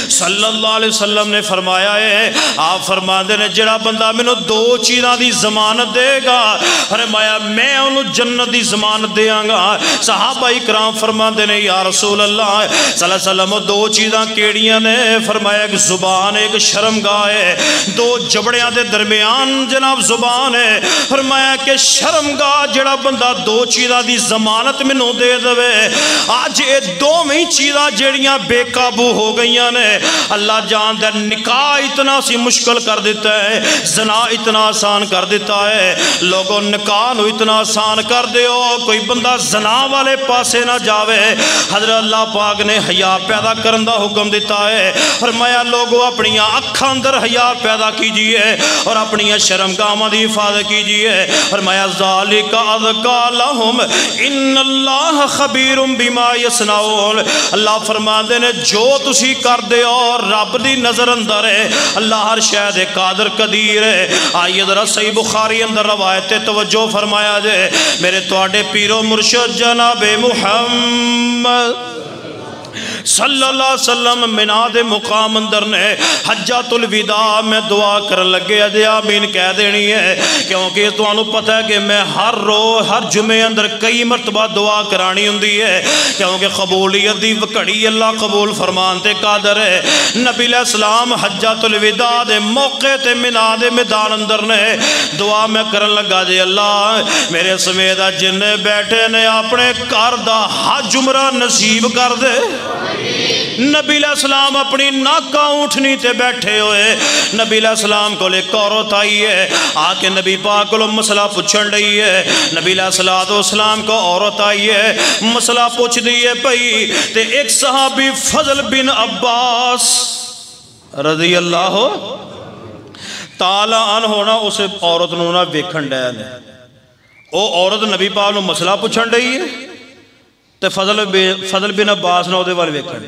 صلی اللہ علیہ وسلم نے فرمایا ہے، آپ فرماندے نے جڑا بندہ میں دو چیزاں دی ضمانت دے گا، فرمایا میں انہوں جنت دی ضمانت دیاں گا۔ صحابہ اکرام فرماندے نے یا رسول اللہ صلی اللہ علیہ وسلم دو چیزاں کیڑیاں نے؟ فرمایا ایک زبان ایک شرمگاہ ہے، دو جبڑیاں دے درمیان جناب زبان ہے۔ فرمایا کہ شرمگاہ جڑا بندہ دو چیزاں دی ضمانت میں دے دوے، آج یہ دو میں چیزاں جڑیاں بے قابو ہو گئیاں نے۔ اللہ جان دے نکاح اتنا سی مشکل کر دیتا ہے، زنا اتنا آسان کر دیتا ہے۔ لوگوں نکاح نو اتنا آسان کر دیو کوئی بندہ زنا والے پاسے نہ جاوے۔ حضرت اللہ پاک نے حیا پیدا کرن دا حکم دیتا ہے۔ فرمایا لوگوں اپنی اکھاں اندر حیا پیدا کیجئے اور اپنی شرمگاہاں دی حفاظت کیجئے۔ فرمایا ذالک ازکی لہم ان اللہ خبیر بما یصنعون۔ اللہ فرماندے نے جو تسی کر دے اور رب دی نظر اندر ہے، اللہ ہر شاید قادر قدیر ہے۔ آئیے ذرا صحیح بخاری اندر روایت توجہ فرمایا جائے میرے تواڈے پیر و مرشد جناب محمد صلی اللہ علیہ وسلم منا دے مقام اندر نے حجۃ الوداع میں دعا کرن لگے اجے آمین کہہ دینی ہے، کیونکہ تانوں پتہ ہے کہ میں ہر روز ہر جمعے اندر کئی مرتبہ دعا کرانی ہوندی ہے، کیونکہ قبولیت دی گھڑی اللہ قبول فرمان تے قادر ہے۔ نبی علیہ السلام حجۃ الوداع دے موقع تے منا دے میدان اندر نے دعا میں کرن لگا جے اللہ میرے سمیت جن بیٹھے نے اپنے گھر دا حج عمرہ نصیب کر دے۔ نبی علیہ السلام اپنی ناکہ اونٹنی تے بیٹھے ہوئے، نبی علیہ السلام کو ایک عورت آئی ہے، آ کے نبی پاک کو مسئلہ پوچھن رہی ہے۔ نبی علیہ السلام کو عورت آئی ہے، مسئلہ پوچھ دیئے پئی تے ایک صحابی فضل بن عباس رضی اللہ تعالی عنہ نا اس عورت نو نا ویکھن ڈے نے، او عورت نبی پاک نو مسئلہ پوچھن رہی ہے تے فضل بن عباس نے دے وال ویکھن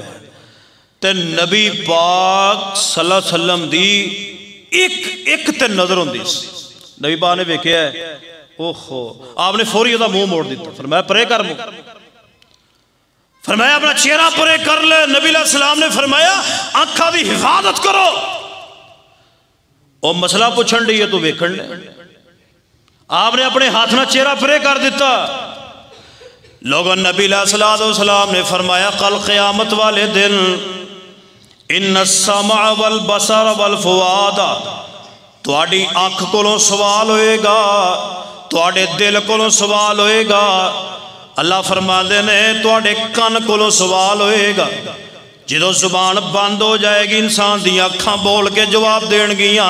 تے نبی پاک صلی اللہ علیہ وسلم دی ایک تے نظر ہوندی سی۔ نبی پاک نے ویکھیا ہے اوہو، آپ نے فوری دا منہ موڑ دیتا، فرمایا پرے کر منہ، فرمایا اپنا چہرہ پرے کر لے۔ نبی علیہ السلام نے فرمایا آنکھاں دی حفاظت کرو، او مسئلہ پوچھن دی ہے تو ویکھن لے۔ آپ نے اپنے ہاتھ نہ چہرہ پرے کر دیتا۔ لوگوں نبی علیہ السلام نے فرمایا کل قیامت والے دن ان السمع والبصر والفؤاد تواڈی آنکھ کولوں سوال ہوئے گا، تواڈے دل کولوں سوال ہوئے گا۔ اللہ فرماندے نے تواڈے کان کولوں سوال ہوئے گا۔ جدو زبان بند ہو جائے گی انسان دی اکھاں بول کے جواب دین گیاں،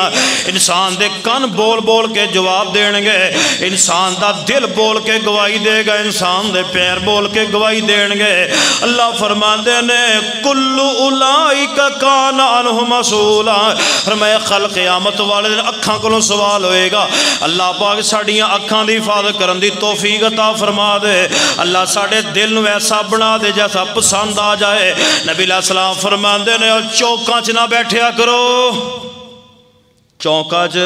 انسان دے کان بول کے جواب دین گے، انسان دا دل بول کے گواہی دے گا، انسان دے پیر بول کے گواہی دین گے۔ اللہ فرماندے نے کل اولئک کان عنہ مسئولا، فرمایا خلق قیامت والے دن اکھاں کولوں سوال ہوئے گا۔ اللہ پاک ساڈیاں اکھاں دی حفاظت کرن دی توفیق عطا فرما دے، اللہ ساڈے دل نو ایسا بنا دے جیسا پسند آ جائے۔ نبی علیہ السلام فرماندے نے چوکاں چ نہ بیٹھیا کرو، چوکاں چ،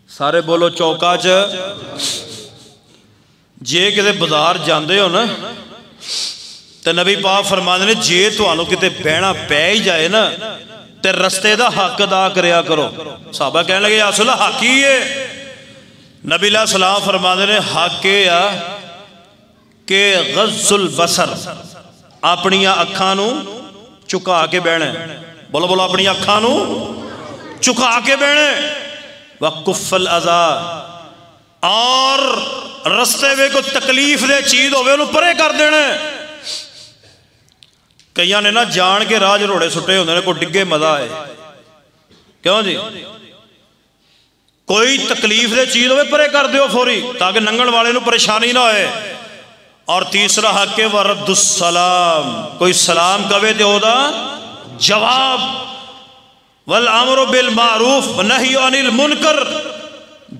سارے بولو چوکاں چ۔ جے کدے بازار جاندے ہو نا تو نبی پاک فرماندے نے جے تانوں کتے بہنا پے ہی جائے نا تے رستے دا حق ادا کریا کرو. صحابہ کہنے لگے یا رسول اللہ حق ہی ہے؟ نبی علیہ السلام فرماندے نے حق یہ کہ غض البصر اپنی اکھاں نو چکا کے بہنا. بولو بولو اپنی اکھاں نو چکا کے بہنا. وکف الاذا اور رستے میں کوئی تکلیف دے چیز ہوئے انہوں پرے کر دینا. کئیاں نے نا جان کے راج روڑے سٹے ہوندے نے کوئی ڈگے مزہ آئے. کیوں جی؟ کوئی تکلیف دے چیز ہوئے پرے کر دیو فوری تاکہ ننگن والے نو پریشانی نہ ہوئے. اور تیسرا حق ہے ورد السلام، کوئی سلام کہے تے اودا جواب. والامر بالمعروف ونہی عن المنکر.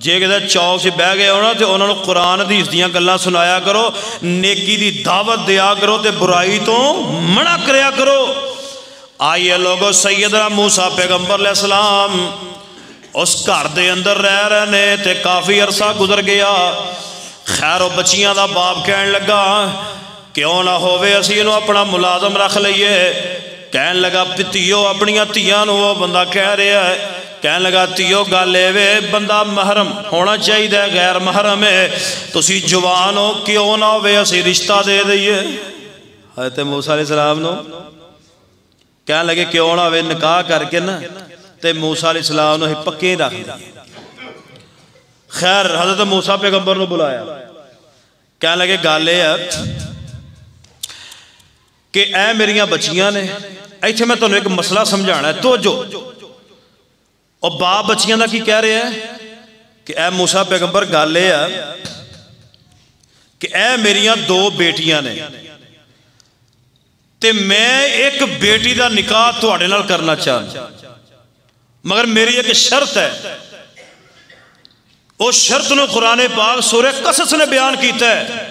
جے کہ چوک سے بہ گئے ہونا تے انہوں نے قرآن حدیث دیاں گلاں سنایا کرو، نیکی دی دعوت دیا کرو تے برائی تو منع کریا کرو. آئیے لوگو سیدنا موسیٰ پیغمبر علیہ السلام اس گھر دے اندر رہ رہے نے تے کافی عرصہ گزر گیا. خیر و بچیاں دا باپ کہن لگا کیوں نہ ہووے اسی انہوں اپنا ملازم رکھ لئیے. کہن لگا تیو اپنیاں تیاں نو وہ بندہ کہہ رہا ہے. کہن لگا تیو گالے وے بندہ محرم ہونا چاہیے دے غیر محرم ہے تسی جوان ہو کیوں نہ ہووے اسی رشتہ دے دئیے. حضرت موسیٰ علیہ السلام نو کہن لگے کیوں نہ ہووے نکاح کر کے نا تے موسیٰ علیہ السلام نو ہی پکے رکھ دی. خیر حضرت موسیٰ پیغمبر نو بلایا. کہن لگے گالے ہے کہ اے میریاں بچیاں نے ایتھے میں تنوں ایک مسئلہ سمجھانا ہے تو جو اور باپ بچیاں دا کی کہہ رہے ہیں کہ اے موسیٰ پیغمبر گالے ہے کہ اے میریاں دو بیٹیاں نے تے میں ایک بیٹی دا نکاح تواڈے نال کرنا چاہتا مگر میری ایک شرط ہے. اس شرط نو قرآن پاک سورہ قصص نے بیان کیتا ہے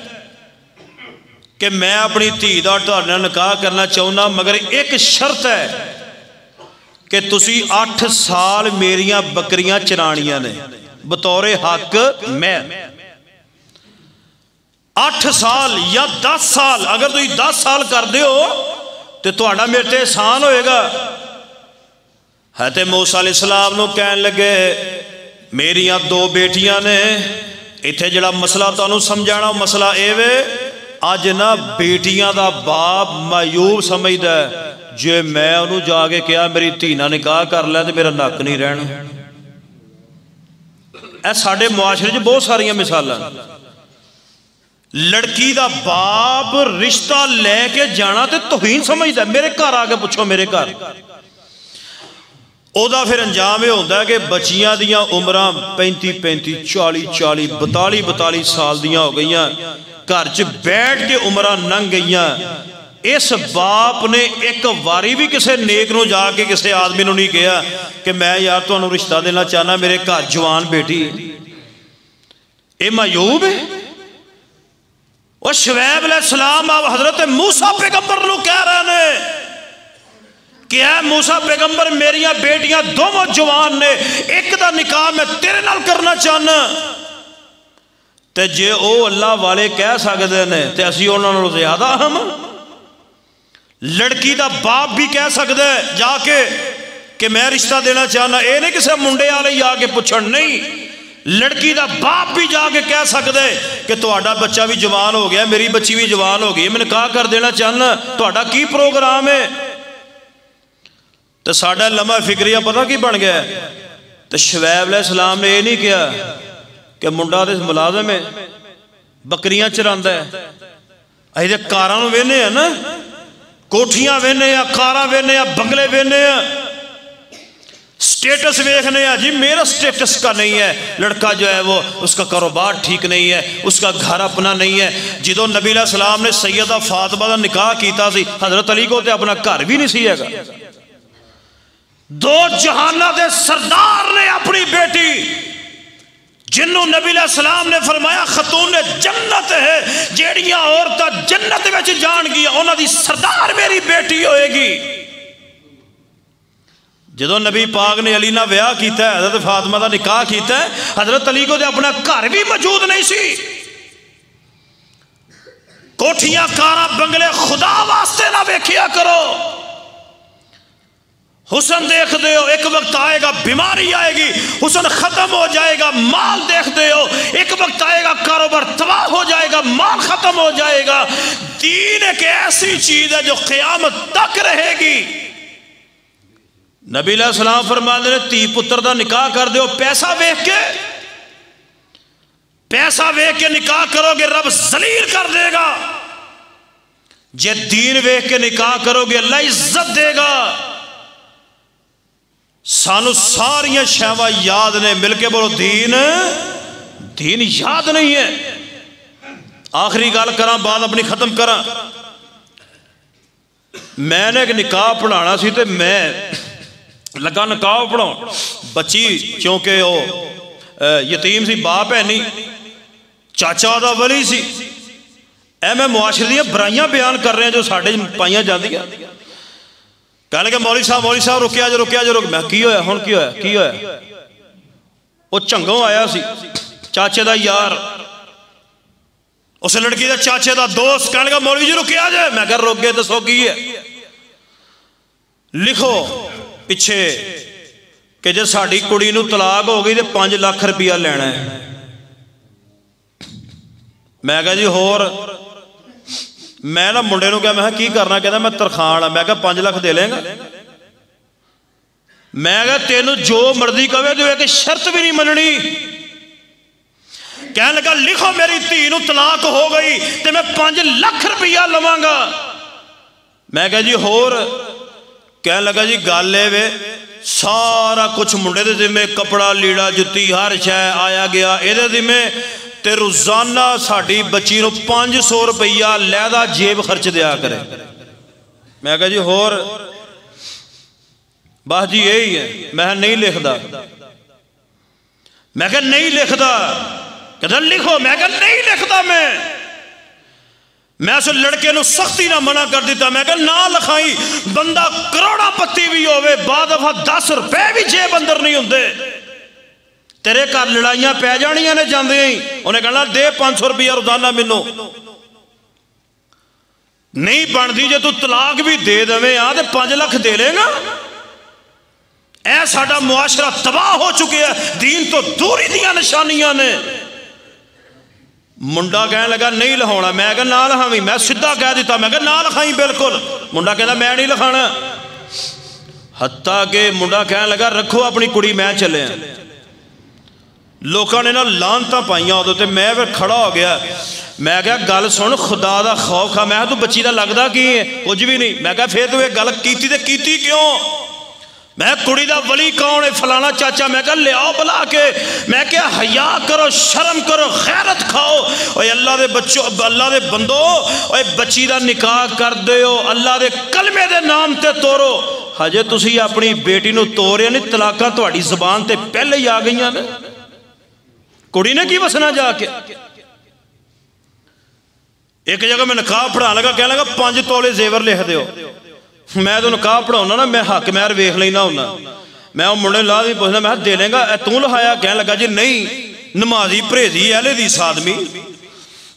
کہ میں اپنی دھی دا تواڈے نال نکاح کرنا چاہنا مگر ایک شرط ہے کہ تسی 8 سال میریاں بکریاں چرانیاں نے بطور حق میں. 8 سال یا 10 سال اگر تسی 10 سال کر دیو تو تہاڈا میرے تے احسان ہوئے گا. حضرت موسیٰ علیہ السلام نو کہن لگے میریاں 2 بیٹیاں نے ایتھے جڑا مسئلہ تانوں سمجھانا مسئلہ اے وے اج نا بیٹیاں دا باپ معیوب سمجھدا ہے جے میں انہوں جا کے کیا میری دھی نال نکاح کر لے تے میرا نک نہیں رہنا. اے ساڈے معاشرے چ بہت ساریاں مثالاں. لڑکی دا باپ رشتہ لے کے جانا تے توہین سمجھدا ہے. میرے گھر آ کے پوچھو میرے گھر او دا پھر انجام یہ ہوتا ہے کہ بچیاں دیاں عمراں 35 40 42 سال دیاں ہو گئیاں گھر چ بیٹھ کے عمراں ننگ گئیاں. اس باپ نے ایک واری بھی کسے نیک نو جا کے کسے آدمی نو نہیں کہا کہ میں یار تو انہوں رشتہ دینا چاہنا میرے گھر جوان بیٹی. اے معیوب ہے. اور شعیب علیہ السلام آپ حضرت موسیٰ پیغمبر نو کہہ رہے ہیں کہ اے موسیٰ پیغمبر میریاں بیٹیاں دونوں جوان نے ایک دا نکاح میں تیرے نال کرنا چاہنا. تے جے او اللہ والے کہہ سکتے ہیں تے اسی انہوں نے زیادہ ہم. لڑکی دا باپ بھی کہہ سکتے ہے جا کے کہ میں رشتہ دینا چاہنا. اے نہیں کسے منڈے والے جا کے پوچھن نہیں. لڑکی دا باپ بھی جا کے کہہ سکتے کہ تہاڈا بچہ بھی جوان ہو گیا میری بچی بھی جوان ہو گئی میں نکاح کر دینا چاہنا تہاڈا کی پروگرام ہے. تو ساڈا لمحہ فکریہ پتہ کی بن گیا. تو شعیب علیہ السلام نے یہ نہیں کیا کہ منڈا دے ملازم ہے بکریاں چراندا ہے. اے تے کاراں نو وینے ہیں نا کوٹھیاں وینے ہیں کاراں وینے ہیں بنگلے وینے ہیں سٹیٹس ویکھنے ہیں. جی میرا سٹیٹس کا نہیں ہے. لڑکا جو ہے وہ اس کا کاروبار ٹھیک نہیں ہے اس کا گھر اپنا نہیں ہے. جدو نبی علیہ السلام نے سیدہ فاطمہ دا نکاح کیتا سی حضرت علی کو تے اپنا گھر بھی نہیں سی ہے گا. 2 جہانہ دے سردار نے اپنی بیٹی جنہوں نبی علیہ السلام نے فرمایا خاتون جنت ہے جیڑیاں عورتاں جنت وچ جان گیا انہاں دی سردار میری بیٹی ہوئے گی. جدو نبی پاک نے علی نہ بیاہ کیتا ہے حضرت فاطمہ دا نکاح کیتا ہے حضرت علی کو تے اپنا گھر بھی موجود نہیں سی. کوٹھیاں کاراں بنگلے خدا واسطے نہ ویکھیا کرو. حسن دیکھ دے ہو ایک وقت آئے گا بیماری آئے گی, حسن ختم ہو جائے گا. مال دیکھ دے ہو ایک وقت آئے گا کاروبار تباہ ہو جائے گا, مال ختم ہو جائے گا. دین ایک ایسی چیز ہے جو قیامت تک رہے گی. نبی علیہ السلام فرماتے ہیں تی پتر دا نکاح کر دیو پیسہ ویکھ کے, پیسہ ویکھ کے نکاح کرو گے رب ذلیل کر دے گا. جے دین ویکھ کے نکاح کرو گے اللہ عزت دے گا. سانو ساریاں شہوہ یاد نے, مل کے بولو دین, دین یاد نہیں ہے. آخری گل کراں بات اپنی ختم کراں. میں نے ایک نکاح پڑھانا سی تے میں لگا نکاح پڑھاؤ. بچی چونکہ وہ یتیم سی, باپ ہے نہیں, چاچا دا ولی سی. اے میں معاشرے دیاں برائیاں بیان کر رہے ہیں جو ساڈے پائیاں جاندی ہیں. کہنے لگے مولوی صاحب رکیا جو میں کی ہویا ہن کی ہویا. وہ چنگوں آیا سی چاچے دا یار, اس لڑکی دا چاچے دا دوست. کہنے لگا مولوی جی رکیا جائے. میں کہا رک گئے دسو کی ہے. لکھو پیچھے کہ جے ساڈی کڑی نو طلاق ہو گئی تے 5 لاکھ روپیہ لینا ہے. میں کہا جی ہور. میں نا منڈے نو کہا میں کی کرنا, کہتا میں ترخان. میں کہا 5 لاکھ دے لیں گا. میں کہا تینوں جو مرضی کہے تو ایک شرط بھی نہیں مننی. کہنے لگا لکھو میری دھی نو طلاق ہو گئی تے میں 5 لاکھ روپیہ لواں گا. میں کہا جی ہور. کہنے لگا جی گل اے سارا کچھ منڈے دے ذمے, کپڑا لیڑا جتی ہر شے آیا گیا اے دے ذمے, تے روزانہ ساڑی بچی نو 500 روپیہ لیدہ جیب خرچ دیا کرے. میں کہا جی ہور. باہ جی یہی ہے. میں نہیں لکھ دا. میں کہا نہیں لکھ دا. کہتا لکھو. میں کہا نہیں لکھ دا. میں اس لڑکے نو سختی نہ منع کر دیتا. میں کہا نہ لکھائی. بندہ کروڑا پتی بھی ہوئے بعد دفعہ 10 روپے بھی جیب اندر نہیں ہوندے. تیرے گھر لڑائیاں پہ جانیاں نے جاندے ہی. انہیں کہنا دے 500 روپیہ روزانہ مینوں. نہیں بندی جے تو طلاق بھی دے دویں آ تے 5 لاکھ دے لے گا. اے ساڈا معاشرہ تباہ ہو چکے ہے. دین تو دوری دیاں نشانیاں نے. منڈا کہنے لگا نہیں لہونا. میں کہا نہ لکھاویں. میں سدھا کہہ دیتا. میں کہا نہ لکھائیں بالکل. منڈا کہتا میں نہیں لکھانا. حتیٰ کہ منڈا کہنے لگا رکھو اپنی کڑی میں چلے ہیں. لوکاں نے نا لانتاں پائیاں ہو تے میں پھر کھڑا ہو گیا. میں کہا گل سن خدا دا خوف کھا. میں تو بچی دا لگدا کی ہے کچھ بھی نہیں. میں کہا پھر تو یہ گل کیتی تے کیتی کیوں. میں کڑی دا ولی کون ہے فلانا چاچا. میں کہا لے آؤ بلا کے. میں کہا حیا کرو شرم کرو غیرت کھاؤ. اوے اللہ دے بچوں اللہ دے بندو اوے بچی دا نکاح کر دیو اللہ دے کلمے دے نام تے توڑو. ہجے تسی اپنی بیٹی نو توڑیا نہیں. طلاقاں تہاڈی زبان تے پہلے ہی آ گئیاں نے. کڑی نے کی وسنا جا کے. ایک جگہ میں نکاح پڑھا لگا. کہنے لگا 5 تولے زیور لکھ دیو. میں تو نکاح پڑھاؤنا نا میں حق مہر ویکھ لینا ہونا. میں وہ منڈے لا دی پوچھنا میں دے لیں گا تو لہایا. کہنے لگا جی نہیں نمازی پریزی اہل حدیث آدمی.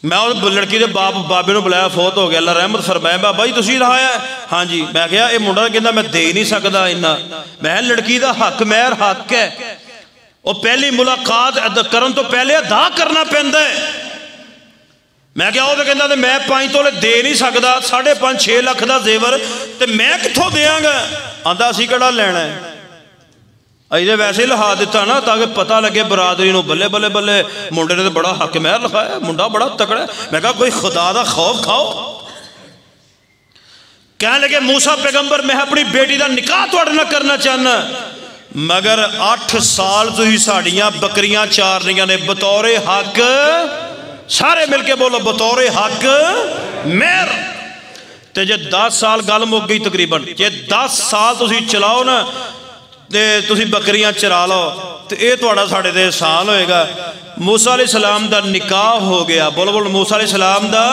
میں اس لڑکی دے بابے نو بلایا فوت ہو گیا اللہ رحمت فرمائے. بابا جی تسی لہایا ہے. ہاں جی. میں کہا یہ منڈا کہندا میں دے نہیں سکدا اتنا. میں لڑکی دا حق مہر حق ہے. وہ پہلی ملاقات کرن تو پہلے ادا کرنا پیندا ہے. میں کہا وہ کہندا تے میں 5 تولے دے نہیں سکدا. 5.5-6 لاکھ دا زیور تے میں کتھوں دیاں گا. آندا اسی کیڑا لینا ہے. اجے ویسے ہی لہا دیتا نا تاکہ پتہ لگے برادری نو بلے بلے بلے منڈے نے تے بڑا حق مہر لکھایا. منڈا بڑا تکڑا ہے. میں کہا کوئی خدا دا خوف کھاؤ. کہنے لگے موسیٰ پیغمبر میں اپنی بیٹی دا نکاح تواڈے نال کرنا چاہنا مگر 8 سال تو ہی ساڑیاں بکریاں چار رہیاں نے بطور حق. سارے مل کے بولو بطور حق مہر. تے جے 10 سال گل مک گئی تقریباً. جے 10 سال تسی چلاؤ نا تے تسی بکریاں چرا لو تے اے تواڈا ساڈے تے احسان ہوئے گا. موسیٰ علیہ السلام دا نکاح ہو گیا. بولو بولو موسیٰ علیہ السلام دا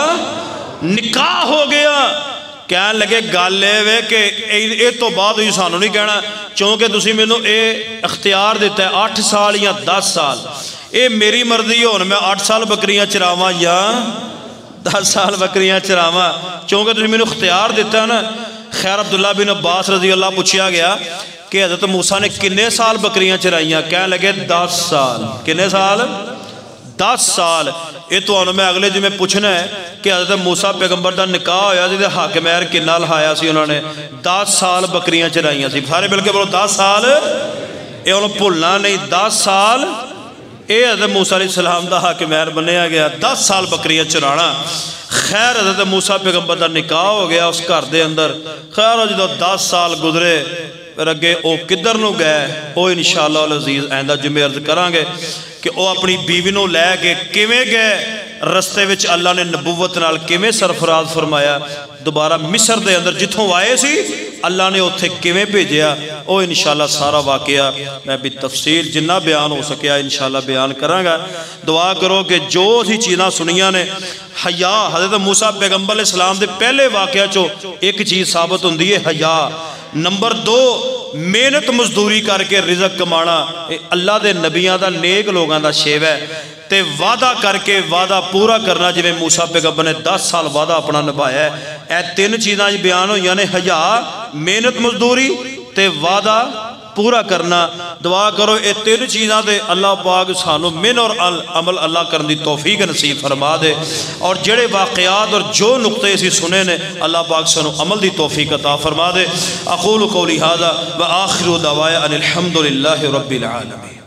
نکاح ہو گیا. کہنے لگے گل اے کہ اے تو بعد ہوئی سانو نہیں کہنا چونکہ تسی مینوں اے اختیار دیتا ہے 8 سال یا 10 سال. اے میری مرضی ہون میں 8 سال بکریاں چراواں یا 10 سال بکریاں چراواں چونکہ تسی مینوں اختیار دیتا نا. خیر عبداللہ بن عباس رضی اللہ پوچھیا گیا کہ حضرت موسیٰ نے کنے سال بکریاں چرائیاں؟ کہنے لگے 10 سال. کنے سال؟ 10 سال. یہ تو انہوں میں اگلے جمعے پوچھنا ہے کہ حضرت موسیٰ پیغمبر دا نکاح ہویا سی حق مہر کنا لہایا سی انہوں نے؟ 10 سال بکریاں چرائیاں سی. سارے مل کے بولو 10 سال. یہ انہوں بھولنا نہیں. 10 سال اے حضرت موسیٰ علیہ السلام دا حق مہر بنیا گیا. 10 سال بکریاں چرانا. خیر حضرت موسیٰ پیغمبر دا نکاح ہو گیا اس گھر دے اندر. خیر جدو 10 سال گزرے پھر اگے او کدھر نو گئے او انشاءاللہ العزیز آئندہ جمعے عرض کران گے کہ او اپنی بیوی نو لے کے کیویں گئے رستے وچ اللہ نے نبوت نال کیویں سرفراز فرمایا. دوبارہ مصر دے اندر جتھوں آئے سی اللہ نے اتھے کیویں بھیجیا او انشاءاللہ سارا واقعہ میں بھی تفصیل جنہ بیان ہو سکیا انشاءاللہ بیان کروں گا. دعا کرو کہ جو اسی چیزاں سنیاں نے حیا حضرت موسیٰ پیغمبر علیہ السلام دے پہلے واقعہ چو ایک چیز ثابت ہوندی ہے حیا. نمبر 2 محنت مزدوری کر کے رزق کمانا اللہ دے نبیاں دا نیک لوگاں دا شیو ہے. تے وعدہ کر کے وعدہ پورا کرنا جی موسیٰ پیغمبر نے 10 سال وعدہ اپنا نبھایا ہے. اے 3 چیزاں بیان ہو یعنی حیا محنت مزدوری تے وعدہ پورا کرنا. دعا کرو اے 3 چیزاں دے اللہ پاک سانو من اور عمل اللہ کرن دی توفیق نصیب فرما دے. اور جڑے واقعات اور جو نقطے اسی سنے نے اللہ پاک سانو عمل دی توفیق عطا فرما دے. اقول قولی ھذا وآخر دعوایا ان الحمدللہ رب العالمین.